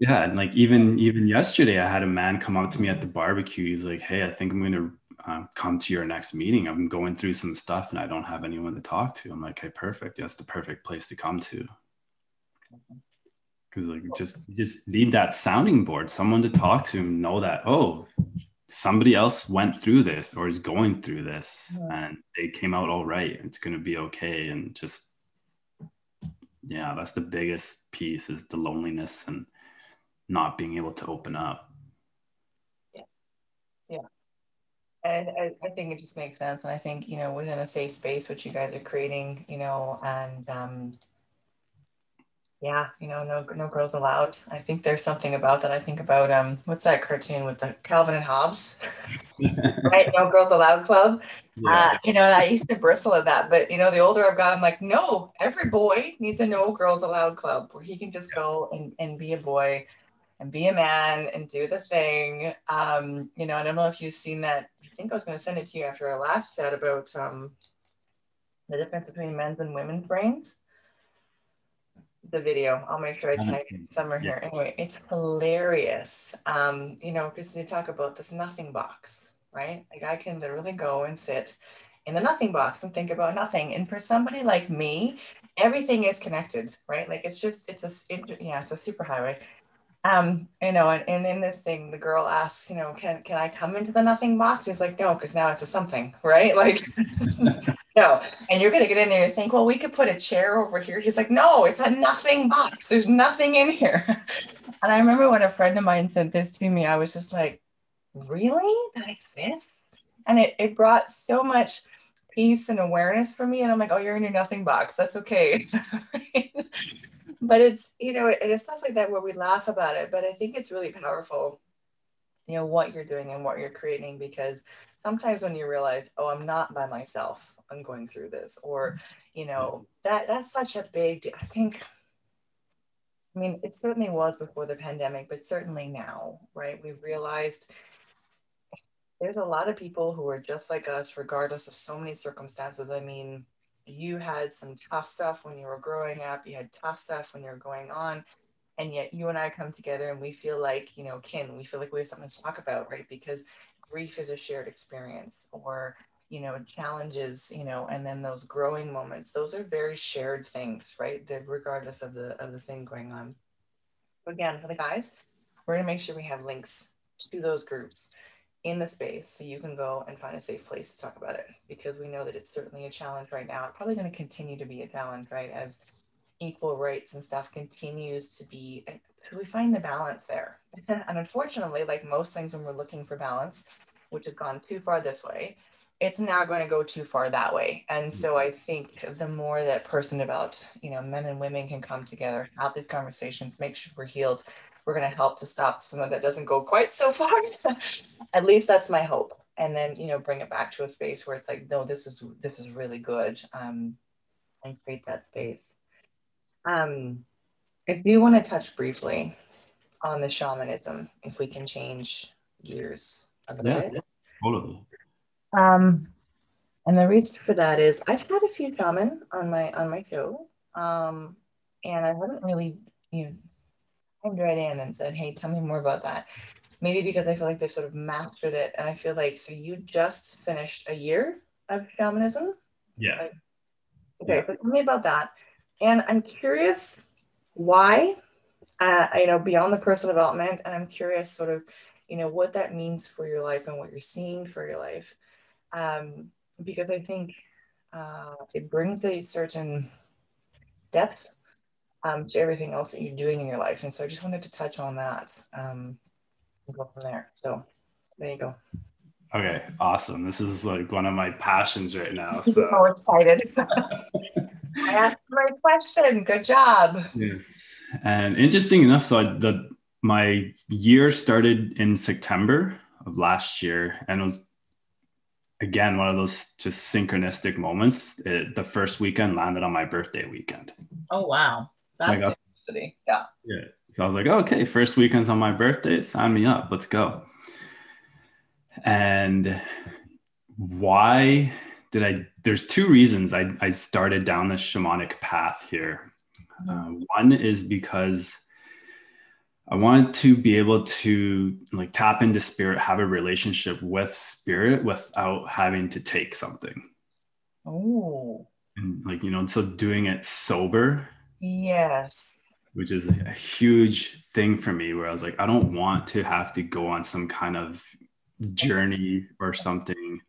Speaker 3: and like even yesterday, I had a man come up to me at the barbecue. He's like, "Hey, I think I'm going to come to your next meeting. I'm going through some stuff and I don't have anyone to talk to." I'm like, "Hey, perfect. That's the perfect place to come to." Because like you just need that sounding board, someone to talk to, and know that, oh, somebody else went through this or is going through this and they came out all right. It's going to be okay. And just, yeah, that's the biggest piece, is the loneliness and not being able to open up.
Speaker 2: Yeah. And I think it just makes sense. And I think, you know, within a safe space, which you guys are creating, you know, and yeah, you know, no girls allowed. I think there's something about that. I think about what's that cartoon with the Calvin and Hobbes, right? No girls allowed club.
Speaker 3: Yeah.
Speaker 2: You know, and I used to bristle at that, but you know, the older I've got, I'm like, no, every boy needs a no girls allowed club where he can just go and be a boy and be a man and do the thing. You know, I don't know if you've seen that. I think I was going to send it to you after our last chat about the difference between men's and women's brains. The video, I'll make sure I tag somewhere here. Anyway, it's hilarious. You know, because they talk about this nothing box, right? Like I can literally go and sit in the nothing box and think about nothing. And for somebody like me, everything is connected, right? Like it's a super highway. You know, and in this thing, the girl asks, you know, can I come into the nothing box? It's like, no, because now it's a something, right? Like, no. And you're gonna get in there and think, well, we could put a chair over here. He's like, no, it's a nothing box. There's nothing in here. And I remember when a friend of mine sent this to me, I was just like, really? That exists? And it brought so much peace and awareness for me. And I'm like, oh, you're in your nothing box. That's okay. But it's, you know, it is stuff like that where we laugh about it, but I think it's really powerful, you know, what you're doing and what you're creating, because sometimes when you realize, oh, I'm not by myself, I'm going through this, or, you know, that's such a big, I think, I mean, it certainly was before the pandemic, but certainly now, right? We've realized there's a lot of people who are just like us, regardless of so many circumstances. I mean, you had some tough stuff when you were growing up, you had tough stuff when you were going on, and yet you and I come together and we feel like, you know, we feel like we have something to talk about, right? Because grief is a shared experience, or, you know, challenges, you know, and then those growing moments, those are very shared things, right? That regardless of the thing going on. So again, for the guys, we're gonna make sure we have links to those groups in the space so you can go and find a safe place to talk about it, because we know that it's certainly a challenge right now. It's probably going to continue to be a challenge, right? As equal rights and stuff continues to be, we find the balance there. And unfortunately, like most things when we're looking for balance, which has gone too far this way, it's now going to go too far that way. And so I think the more that person developed, you know, men and women can come together, have these conversations, make sure we're healed, we're going to help to stop some of that doesn't go quite so far. At least that's my hope. And then, you know, bring it back to a space where it's like, no, this is really good. And create that space. If you want to touch briefly on the shamanism, if we can change gears a little bit.
Speaker 3: Totally.
Speaker 2: And the reason for that is I've had a few shaman on my show. And I haven't really, you know, come right in and said, hey, tell me more about that. Maybe because I feel like they've sort of mastered it. And I feel like, so you just finished a year of shamanism?
Speaker 3: Yeah.
Speaker 2: Okay, so tell me about that. And I'm curious why, you know, beyond the personal development, and I'm curious sort of, you know, what that means for your life and what you're seeing for your life. Because I think it brings a certain depth to everything else that you're doing in your life. And so I just wanted to touch on that and go from there. So there you go.
Speaker 3: Okay, awesome. This is like one of my passions right now. So
Speaker 2: I'm excited. I asked the right question. Good job.
Speaker 3: yes. And interesting enough, so my year started in September of last year, and it was again one of those just synchronistic moments. The first weekend landed on my birthday weekend.
Speaker 2: Oh wow, that's synchronicity. Yeah.
Speaker 3: Yeah. So I was like, okay, first weekend's on my birthday. Sign me up. Let's go. And why did I? There's two reasons I started down this shamanic path here. One is because I wanted to be able to like tap into spirit, have a relationship with spirit without having to take something.
Speaker 2: Oh.
Speaker 3: And like, so doing it sober.
Speaker 2: Yes.
Speaker 3: Which is a huge thing for me, where I was like, I don't want to have to go on some kind of journey or something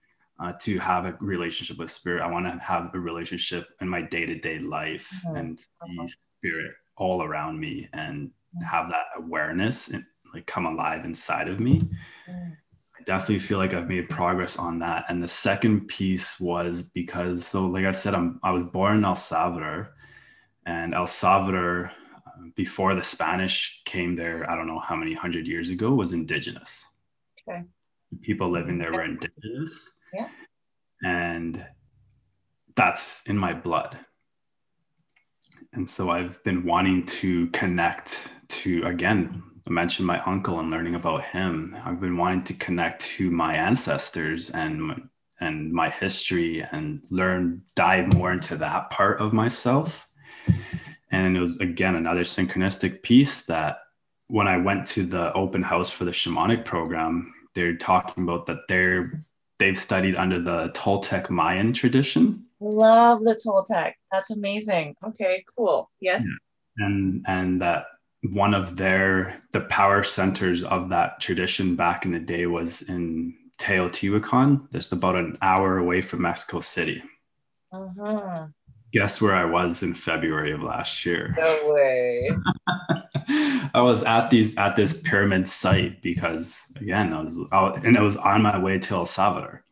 Speaker 3: to have a relationship with spirit. I want to have a relationship in my day-to-day life and see spirit all around me and have that awareness and like come alive inside of me. I definitely feel like I've made progress on that. And the second piece was because, so like I said, I was born in El Salvador, and El Salvador, before the Spanish came there, I don't know how many 100 years ago, was indigenous.
Speaker 2: Okay.
Speaker 3: The people living there were indigenous.
Speaker 2: Yeah.
Speaker 3: And that's in my blood. And so I've been wanting to connect to, again, I mentioned my uncle and learning about him. I've been wanting to connect to my ancestors and my history and dive more into that part of myself. And it was, again, another synchronistic piece that when I went to the open house for the shamanic program, they're talking about that they've studied under the Toltec Mayan tradition.
Speaker 2: Love the Toltec. That's amazing. Okay, cool. Yes.
Speaker 3: Yeah. And that one of the power centers of that tradition back in the day was in Teotihuacan, just about an hour away from Mexico City.
Speaker 2: Uh-huh.
Speaker 3: Guess where I was in February of last year?
Speaker 2: No way.
Speaker 3: I was at this pyramid site because, again, I was out, and it was on my way to El Salvador.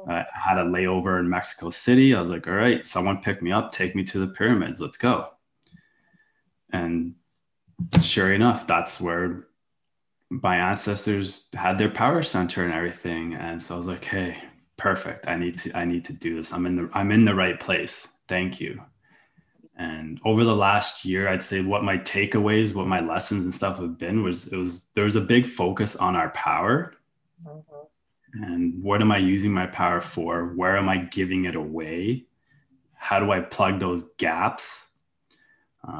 Speaker 3: I had a layover in Mexico City. I was like, all right, someone pick me up, take me to the pyramids. Let's go. And sure enough, that's where my ancestors had their power center and everything. And so I was like, hey, perfect. I need to do this. I'm in the right place. Thank you. And over the last year, I'd say what my takeaways, what my lessons and stuff have been there was a big focus on our power. And what am I using my power for? Where am I giving it away? How do I plug those gaps?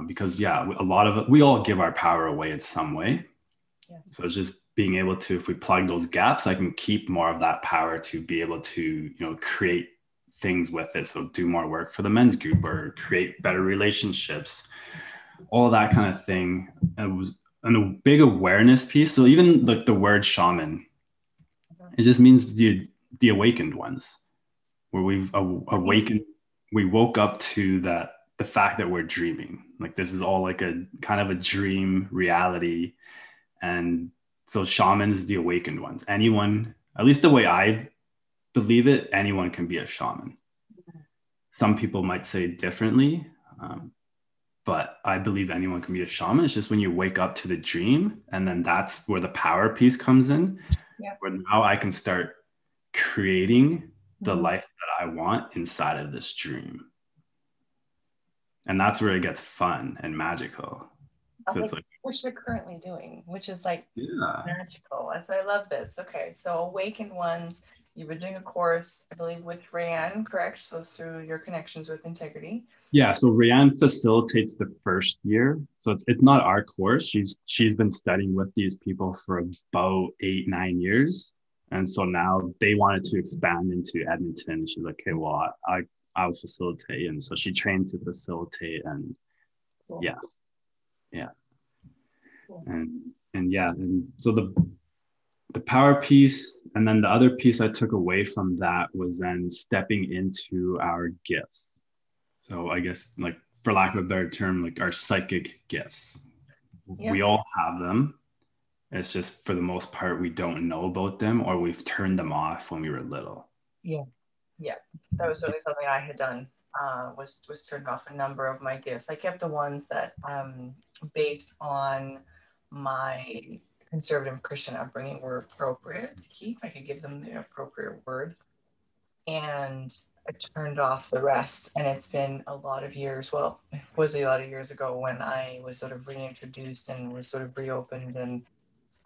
Speaker 3: Because a lot of it, we all give our power away in some way. Yes. So it's just being able to, if we plug those gaps, I can keep more of that power to be able to, create things with it. So do more work for the men's group or create better relationships, all that kind of thing. It was a big awareness piece. So even like the word shaman, it just means the awakened ones, where we've awakened. We woke up to the fact that we're dreaming. Like this is all like a kind of a dream reality. And so shaman is the awakened ones. Anyone, at least the way I believe it, anyone can be a shaman. Some people might say differently, but I believe anyone can be a shaman. It's just when you wake up to the dream, and then that's where the power piece comes in. Yeah. Where now I can start creating the life that I want inside of this dream. And that's where it gets fun and magical. So it's like,
Speaker 2: which you're currently doing, which is like magical. I love this. Okay, so awakened ones, you've been doing a course, I believe, with Rayanne, correct? So through your connections with integrity.
Speaker 3: Yeah, so Rayanne facilitates the first year. So it's not our course. She's been studying with these people for about 8-9 years. And so now they wanted to expand into Edmonton. She's like, okay, well, I'll facilitate. And so she trained to facilitate, and cool. Yeah. Cool. And so the power piece, and then the other piece I took away from that was then stepping into our gifts. So I guess like for lack of a better term, like our psychic gifts.
Speaker 2: Yeah.
Speaker 3: We all have them. It's just for the most part, we don't know about them, or we've turned them off when we were little.
Speaker 2: Yeah. Yeah. That was certainly something I had done, was turned off a number of my gifts. I kept the ones that, based on my conservative Christian upbringing, were appropriate to keep. I could give them the appropriate word. And I turned off the rest. And it's been a lot of years. Well, it was a lot of years ago when I was sort of reintroduced and was sort of reopened. And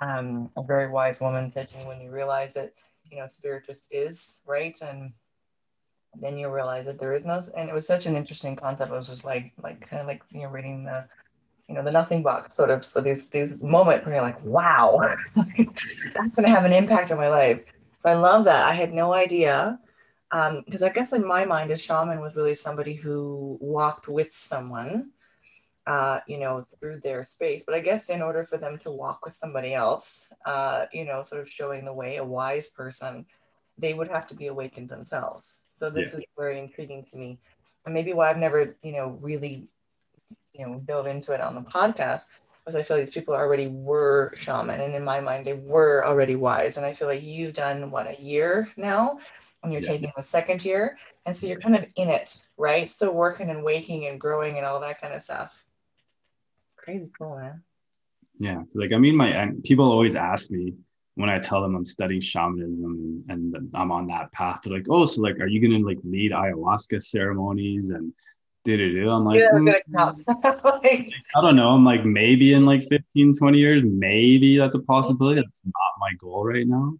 Speaker 2: a very wise woman said to me, when you realize that, spirit just is, right? And then you realize that there is no, and it was such an interesting concept. It was just like kind of like, reading the, the nothing box sort of, for these moments where you're like, wow, that's going to have an impact on my life. So I love that. I had no idea. Because I guess in my mind, a shaman was really somebody who walked with someone, through their space. But I guess in order for them to walk with somebody else, sort of showing the way, a wise person, they would have to be awakened themselves. So this is very intriguing to me. And maybe why I've never, really, dove into it on the podcast, was I feel these people already were shaman. And in my mind, they were already wise. And I feel like you've done, what, a year now? And you're taking the second year. And so you're kind of in it, right? Still working and waking and growing and all that kind of stuff. Crazy cool, man.
Speaker 3: Yeah. So like, I mean, people always ask me when I tell them I'm studying shamanism and I'm on that path, they're like, oh, so like, are you going to like lead ayahuasca ceremonies and I'm like, I don't know. I'm like, maybe in like 15, 20 years, maybe that's a possibility. That's not my goal right now.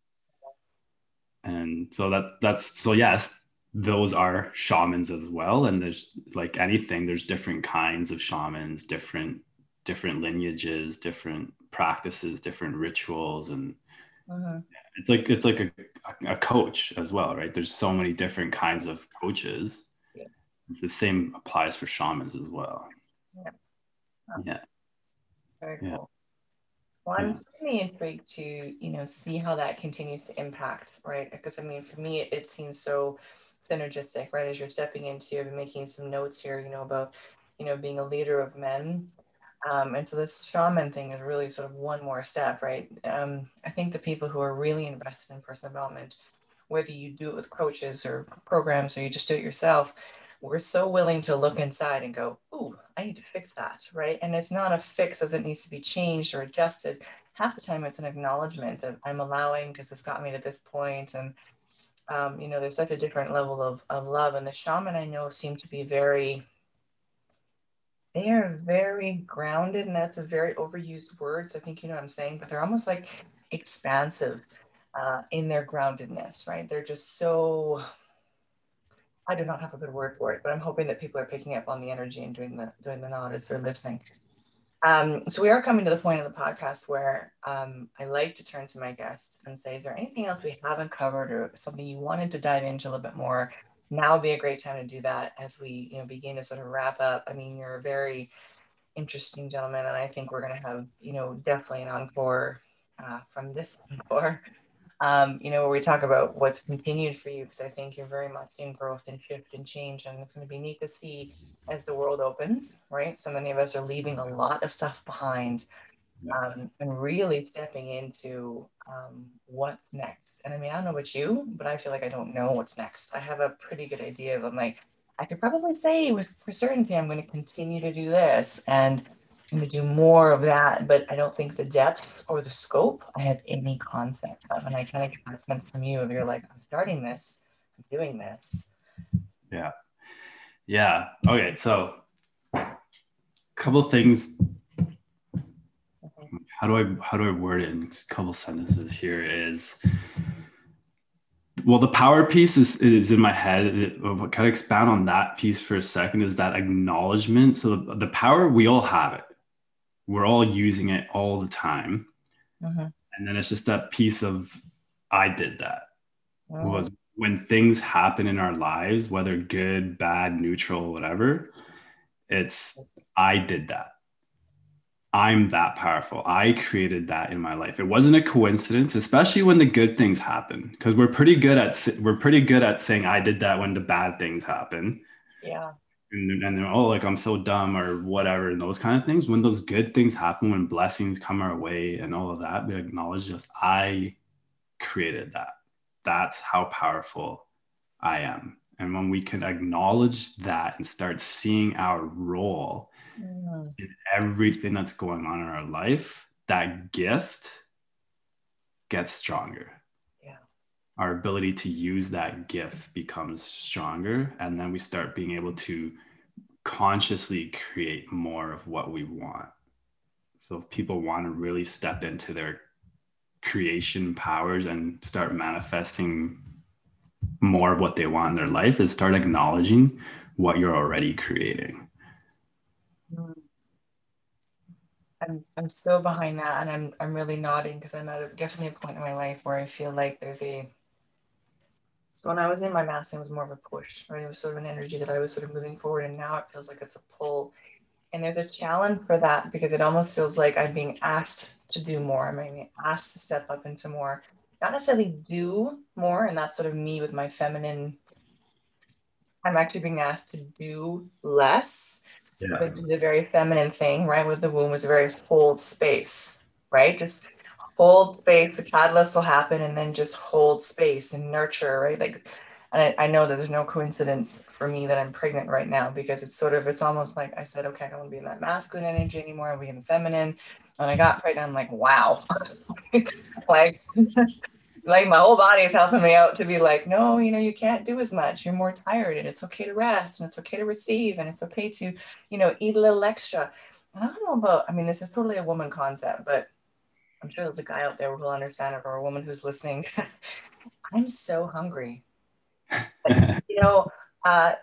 Speaker 3: And so so yes, those are shamans as well. And there's like anything, there's different kinds of shamans, different lineages, different practices, different rituals. And it's like a coach as well, right? There's so many different kinds of coaches. Yeah. The same applies for shamans as well. Yeah.
Speaker 2: Very cool. Well, I'm certainly intrigued to, see how that continues to impact, right? Because I mean, for me, it seems so synergistic, right? As you're stepping into, I've been making some notes here, about, being a leader of men. And so this shaman thing is really sort of one more step, right? I think the people who are really invested in personal development, whether you do it with coaches or programs or you just do it yourself, we're so willing to look inside and go, ooh, I need to fix that, right? And it's not a fix as it needs to be changed or adjusted. Half the time it's an acknowledgement of I'm allowing because it's got me to this point. And, there's such a different level of love. And the shaman I know seem to be they are very grounded, and that's a very overused word. So I think you know what I'm saying, but they're almost like expansive in their groundedness, right? They're just so, I do not have a good word for it, but I'm hoping that people are picking up on the energy and doing the nod as they're listening. So we are coming to the point of the podcast where I like to turn to my guests and say, is there anything else we haven't covered or something you wanted to dive into a little bit more? Now would be a great time to do that as we begin to sort of wrap up. I mean, you're a very interesting gentleman, and I think we're going to have, definitely an encore from this encore. Where we talk about what's continued for you, because I think you're very much in growth and shift and change, and it's going to be neat to see as the world opens, right? So many of us are leaving a lot of stuff behind, and really stepping into what's next. And I mean, I don't know about you, but I feel like I don't know what's next. I have a pretty good idea of, I'm like, I could probably say for certainty I'm going to continue to do this and I'm going to do more of that, but I don't think the depth or the scope I have any concept of. And I kind of get that sense from you of you're like, I'm starting this, I'm doing this.
Speaker 3: Yeah. Okay. So a couple things. How do I word it in a couple sentences here is, well, the power piece is in my head. Kind of expand on that piece for a second, is that acknowledgement. So the power, we all have it. We're all using it all the time. And then it's just that piece of, I did that. Was when things happen in our lives, whether good, bad, neutral, whatever, it's, I did that. I'm that powerful. I created that in my life. It wasn't a coincidence, especially when the good things happen, because we're pretty good at saying I did that when the bad things happen.
Speaker 2: Yeah.
Speaker 3: and they're, oh, like I'm so dumb or whatever, and those kind of things. When those good things happen, when blessings come our way and all of that, we acknowledge just, I created that. That's how powerful I am. And when we can acknowledge that and start seeing our role in everything that's going on in our life, that gift gets stronger.
Speaker 2: Yeah.
Speaker 3: Our ability to use that gift becomes stronger. And then we start being able to consciously create more of what we want. So if people want to really step into their creation powers and start manifesting more of what they want in their life, is start acknowledging what you're already creating.
Speaker 2: I'm so behind that, and I'm really nodding because I'm at definitely a point in my life where I feel like there's a. So when I was in my masculine, it was more of a push, right? It was sort of an energy that I was sort of moving forward, and now it feels like it's a pull. And there's a challenge for that because it almost feels like I'm being asked to do more. I'm being asked to step up into more, not necessarily do more, and that's sort of me with my feminine. I'm actually being asked to do less.
Speaker 3: Yeah.
Speaker 2: But do the very feminine thing, right? With the womb is a very hold space, right? Just hold space. The catalyst will happen, and then just hold space and nurture, right? Like, and I know that there's no coincidence for me that I'm pregnant right now, because it's almost like I said, okay, I don't want to be in that masculine energy anymore. I'll be in the feminine. When I got pregnant, I'm like, wow, like. Like my whole body is helping me out to be like, no, you can't do as much. You're more tired, and it's okay to rest, and it's okay to receive, and it's okay to, eat a little extra. And I don't know about, I mean, this is totally a woman concept, but I'm sure there's a guy out there who will understand it, or a woman who's listening. I'm so hungry. But,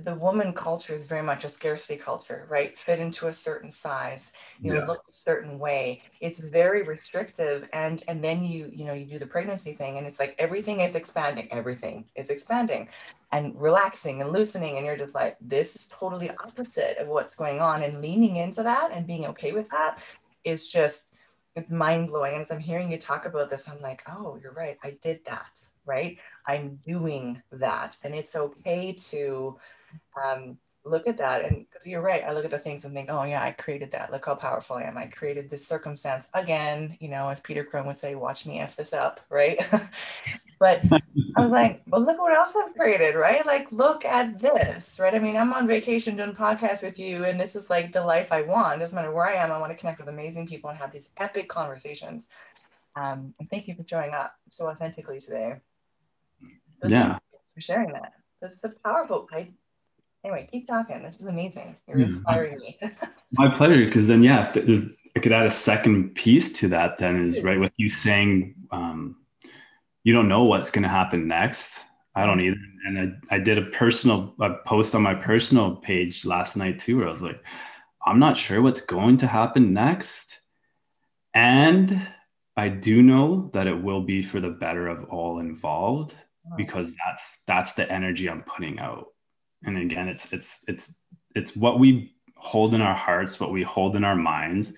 Speaker 2: the woman culture is very much a scarcity culture, right? Fit into a certain size, look a certain way. It's very restrictive. And then you do the pregnancy thing, and it's like everything is expanding. Everything is expanding and relaxing and loosening. And you're just like, this is totally opposite of what's going on. And leaning into that and being okay with that is just, it's mind blowing. And as I'm hearing you talk about this, I'm like, oh, you're right. I did that, right? I'm doing that. And it's okay to look at that. And because you're right, I look at the things and think, oh yeah, I created that. Look how powerful I am. I created this circumstance again, as Peter Crone would say, watch me F this up, right? But I was like, well, look what else I've created, right? Like, look at this, right? I mean, I'm on vacation doing podcasts with you, and this is like the life I want. It doesn't matter where I am. I want to connect with amazing people and have these epic conversations. And thank you for showing up so authentically today. So thank you for sharing that. This is a powerful. Anyway, keep talking. This is amazing. You're inspiring me.
Speaker 3: My pleasure. Because then, if I could add a second piece to that, then is right with you saying you don't know what's going to happen next. I don't either. And I did a post on my personal page last night too, where I was like, I'm not sure what's going to happen next. And I do know that it will be for the better of all involved, because that's the energy I'm putting out. And again, it's what we hold in our hearts, what we hold in our minds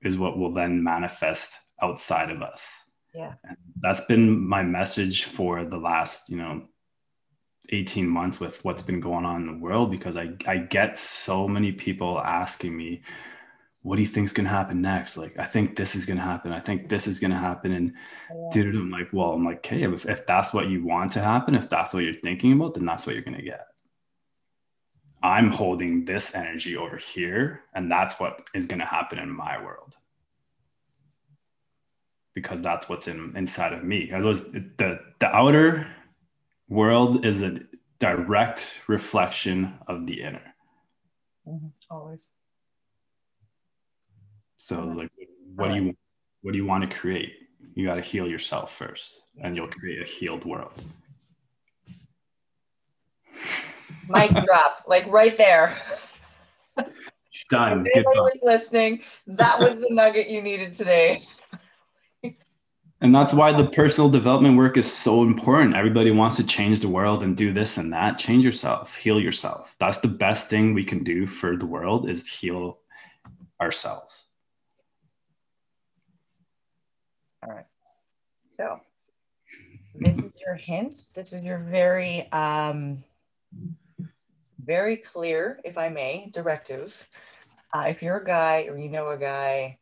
Speaker 3: is what will then manifest outside of us.
Speaker 2: Yeah.
Speaker 3: And that's been my message for the last, 18 months with what's been going on in the world, because I get so many people asking me, what do you think's going to happen next? Like, I think this is going to happen. I think this is going to happen. And dude, I'm like, okay, if that's what you want to happen, if that's what you're thinking about, then that's what you're going to get. I'm holding this energy over here, and that's what is going to happen in my world, because that's what's inside of me. The outer world is a direct reflection of the inner.
Speaker 2: Always.
Speaker 3: So like, what do you want to create? You got to heal yourself first, and you'll create a healed world.
Speaker 2: Mic drop, like right there.
Speaker 3: Done.
Speaker 2: If anybody was listening, that was the nugget you needed today.
Speaker 3: And that's why the personal development work is so important. Everybody wants to change the world and do this and that. Change yourself, heal yourself. That's the best thing we can do for the world, is heal ourselves.
Speaker 2: All right. So this is your hint. This is your very very clear, if I may, directive. If you're a guy or you know a guy,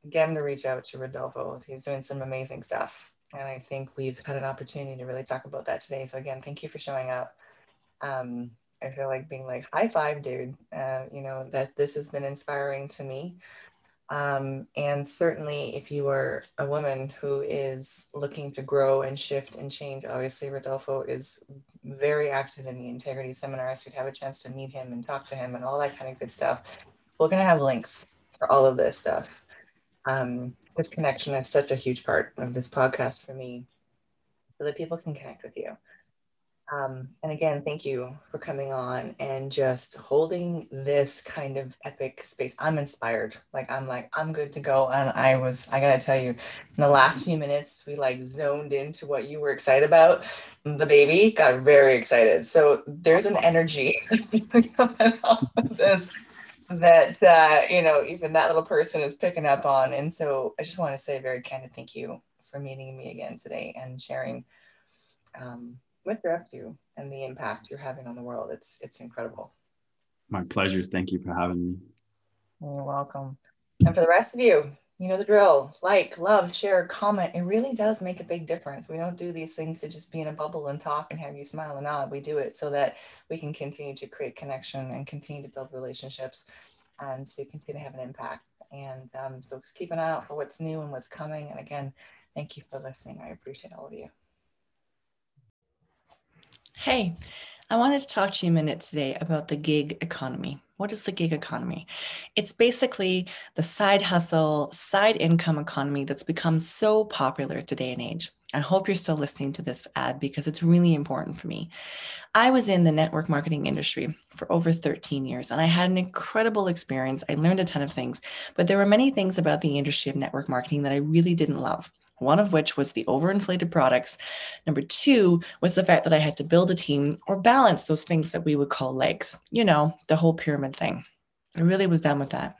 Speaker 2: get him to reach out to Rodolfo. He's doing some amazing stuff. And I think we've had an opportunity to really talk about that today. So again, thank you for showing up. I feel like being like, high five, dude. That this has been inspiring to me. And certainly if you are a woman who is looking to grow and shift and change, obviously Rodolfo is very active in the integrity seminars. You'd have a chance to meet him and talk to him and all that kind of good stuff. We're going to have links for all of this stuff. This connection is such a huge part of this podcast for me, so that people can connect with you. And again, thank you for coming on and just holding this kind of epic space. I'm inspired. I'm good to go. And I gotta tell you, in the last few minutes, we zoned into what you were excited about. The baby got very excited. So there's an energy coming off of this that, even that little person is picking up on. And so I just want to say a very candid thank you for meeting me again today and sharing what you're up to and the impact you're having on the world. It's incredible.
Speaker 3: My pleasure. Thank you for having me.
Speaker 2: You're welcome. And for the rest of you, you know the drill. Like, love, share, comment. It really does make a big difference. We don't do these things to just be in a bubble and talk and have you smile and nod. We do it so that we can continue to create connection and continue to build relationships and to continue to have an impact. And so just keep an eye out for what's new and what's coming. And again, thank you for listening. I appreciate all of you.
Speaker 1: Hey, I wanted to talk to you a minute today about the gig economy. What is the gig economy? It's basically the side hustle, side income economy that's become so popular today and age. I hope you're still listening to this ad because it's really important for me. I was in the network marketing industry for over 13 years, and I had an incredible experience. I learned a ton of things, but there were many things about the industry of network marketing that I really didn't love. One of which was the overinflated products. Number two was the fact that I had to build a team or balance those things that we would call legs, the whole pyramid thing. I really was done with that.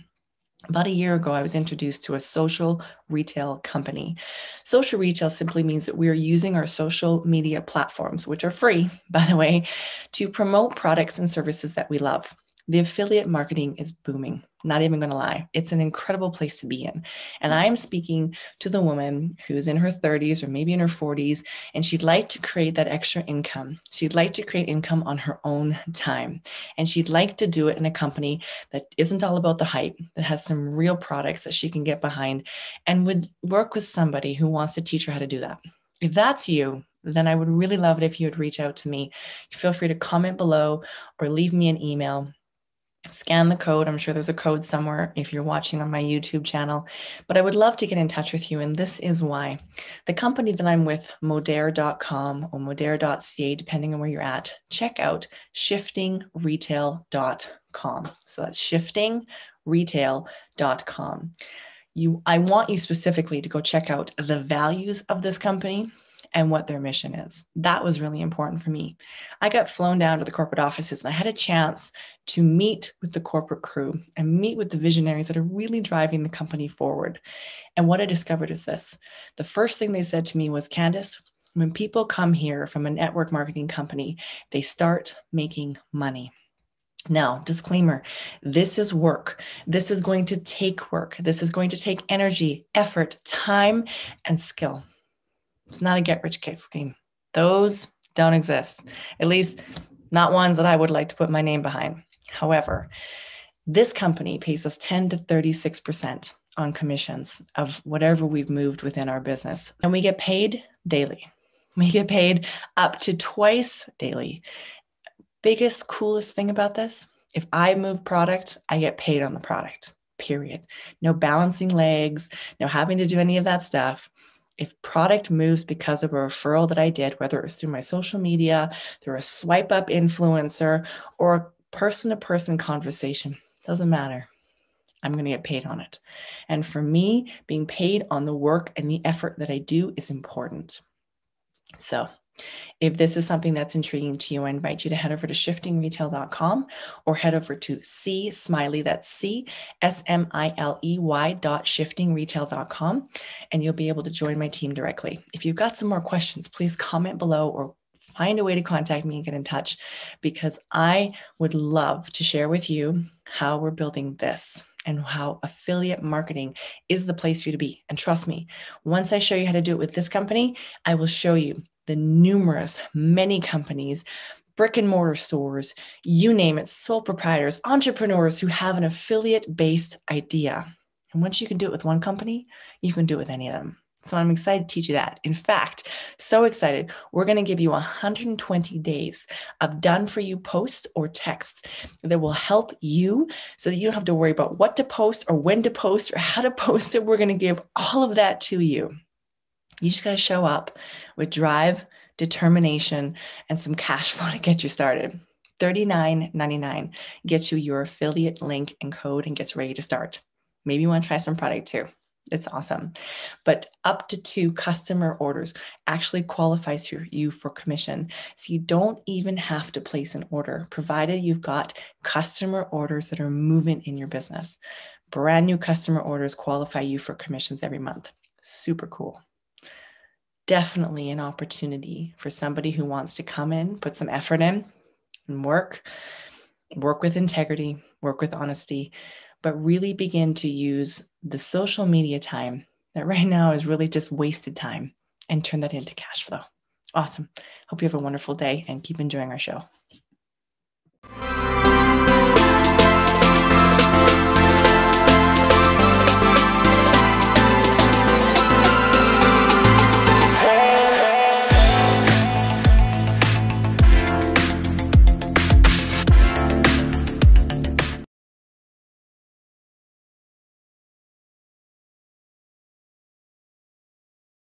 Speaker 1: About a year ago, I was introduced to a social retail company. Social retail simply means that we are using our social media platforms, which are free, by the way, to promote products and services that we love. The affiliate marketing is booming. Not even going to lie. It's an incredible place to be in. And I am speaking to the woman who's in her 30s or maybe in her 40s, and she'd like to create that extra income. She'd like to create income on her own time. And she'd like to do it in a company that isn't all about the hype, that has some real products that she can get behind and would work with somebody who wants to teach her how to do that. If that's you, then I would really love it if you would reach out to me. Feel free to comment below or leave me an email. Scan the code. I'm sure there's a code somewhere if you're watching on my YouTube channel, but I would love to get in touch with you. And this is why. The company that I'm with, modere.com or modere.ca, depending on where you're at, check out shiftingretail.com. So that's shiftingretail.com. I want you specifically to go check out the values of this company and what their mission is. That was really important for me. I got flown down to the corporate offices and I had a chance to meet with the corporate crew and meet with the visionaries that are really driving the company forward. And what I discovered is this. The first thing they said to me was, Candice, when people come here from a network marketing company, they start making money. Now, disclaimer, this is work. This is going to take work. This is going to take energy, effort, time, and skill. It's not a get-rich-quick scheme. Those don't exist, at least not ones that I would like to put my name behind. However, this company pays us 10 to 36% on commissions of whatever we've moved within our business. And we get paid daily. We get paid up to twice daily. Biggest, coolest thing about this, if I move product, I get paid on the product, period. No balancing legs, no having to do any of that stuff. If product moves because of a referral that I did, whether it was through my social media, through a swipe up influencer, or a person-to-person conversation, doesn't matter. I'm going to get paid on it. And for me, being paid on the work and the effort that I do is important. So if this is something that's intriguing to you, I invite you to head over to shiftingretail.com or head over to Smiley, that's CSMILEY.shiftingretail.com, and you'll be able to join my team directly. If you've got some more questions, please comment below or
Speaker 2: find a way to contact me and get in touch, because I would love to share with you how we're building this and how affiliate marketing is the place for you to be. And trust me, once I show you how to do it with this company, I will show you the many companies, brick and mortar stores, you name it, sole proprietors, entrepreneurs who have an affiliate-based idea. And once you can do it with one company, you can do it with any of them. So I'm excited to teach you that. In fact, so excited, we're going to give you 120 days of done for you posts or text that will help you so that you don't have to worry about what to post or when to post or how to post it. We're going to give all of that to you. You just got to show up with drive, determination, and some cash flow to get you started. $39.99 gets you your affiliate link and code and gets ready to start. Maybe you want to try some product too. It's awesome. But up to 2 customer orders actually qualifies you for commission. So you don't even have to place an order, provided you've got customer orders that are moving in your business. Brand new customer orders qualify you for commissions every month. Super cool. Definitely an opportunity for somebody who wants to come in, put some effort in, and work with integrity, work with honesty, but really begin to use the social media time that right now is really just wasted time and turn that into cash flow. Awesome. Hope you have a wonderful day and keep enjoying our show.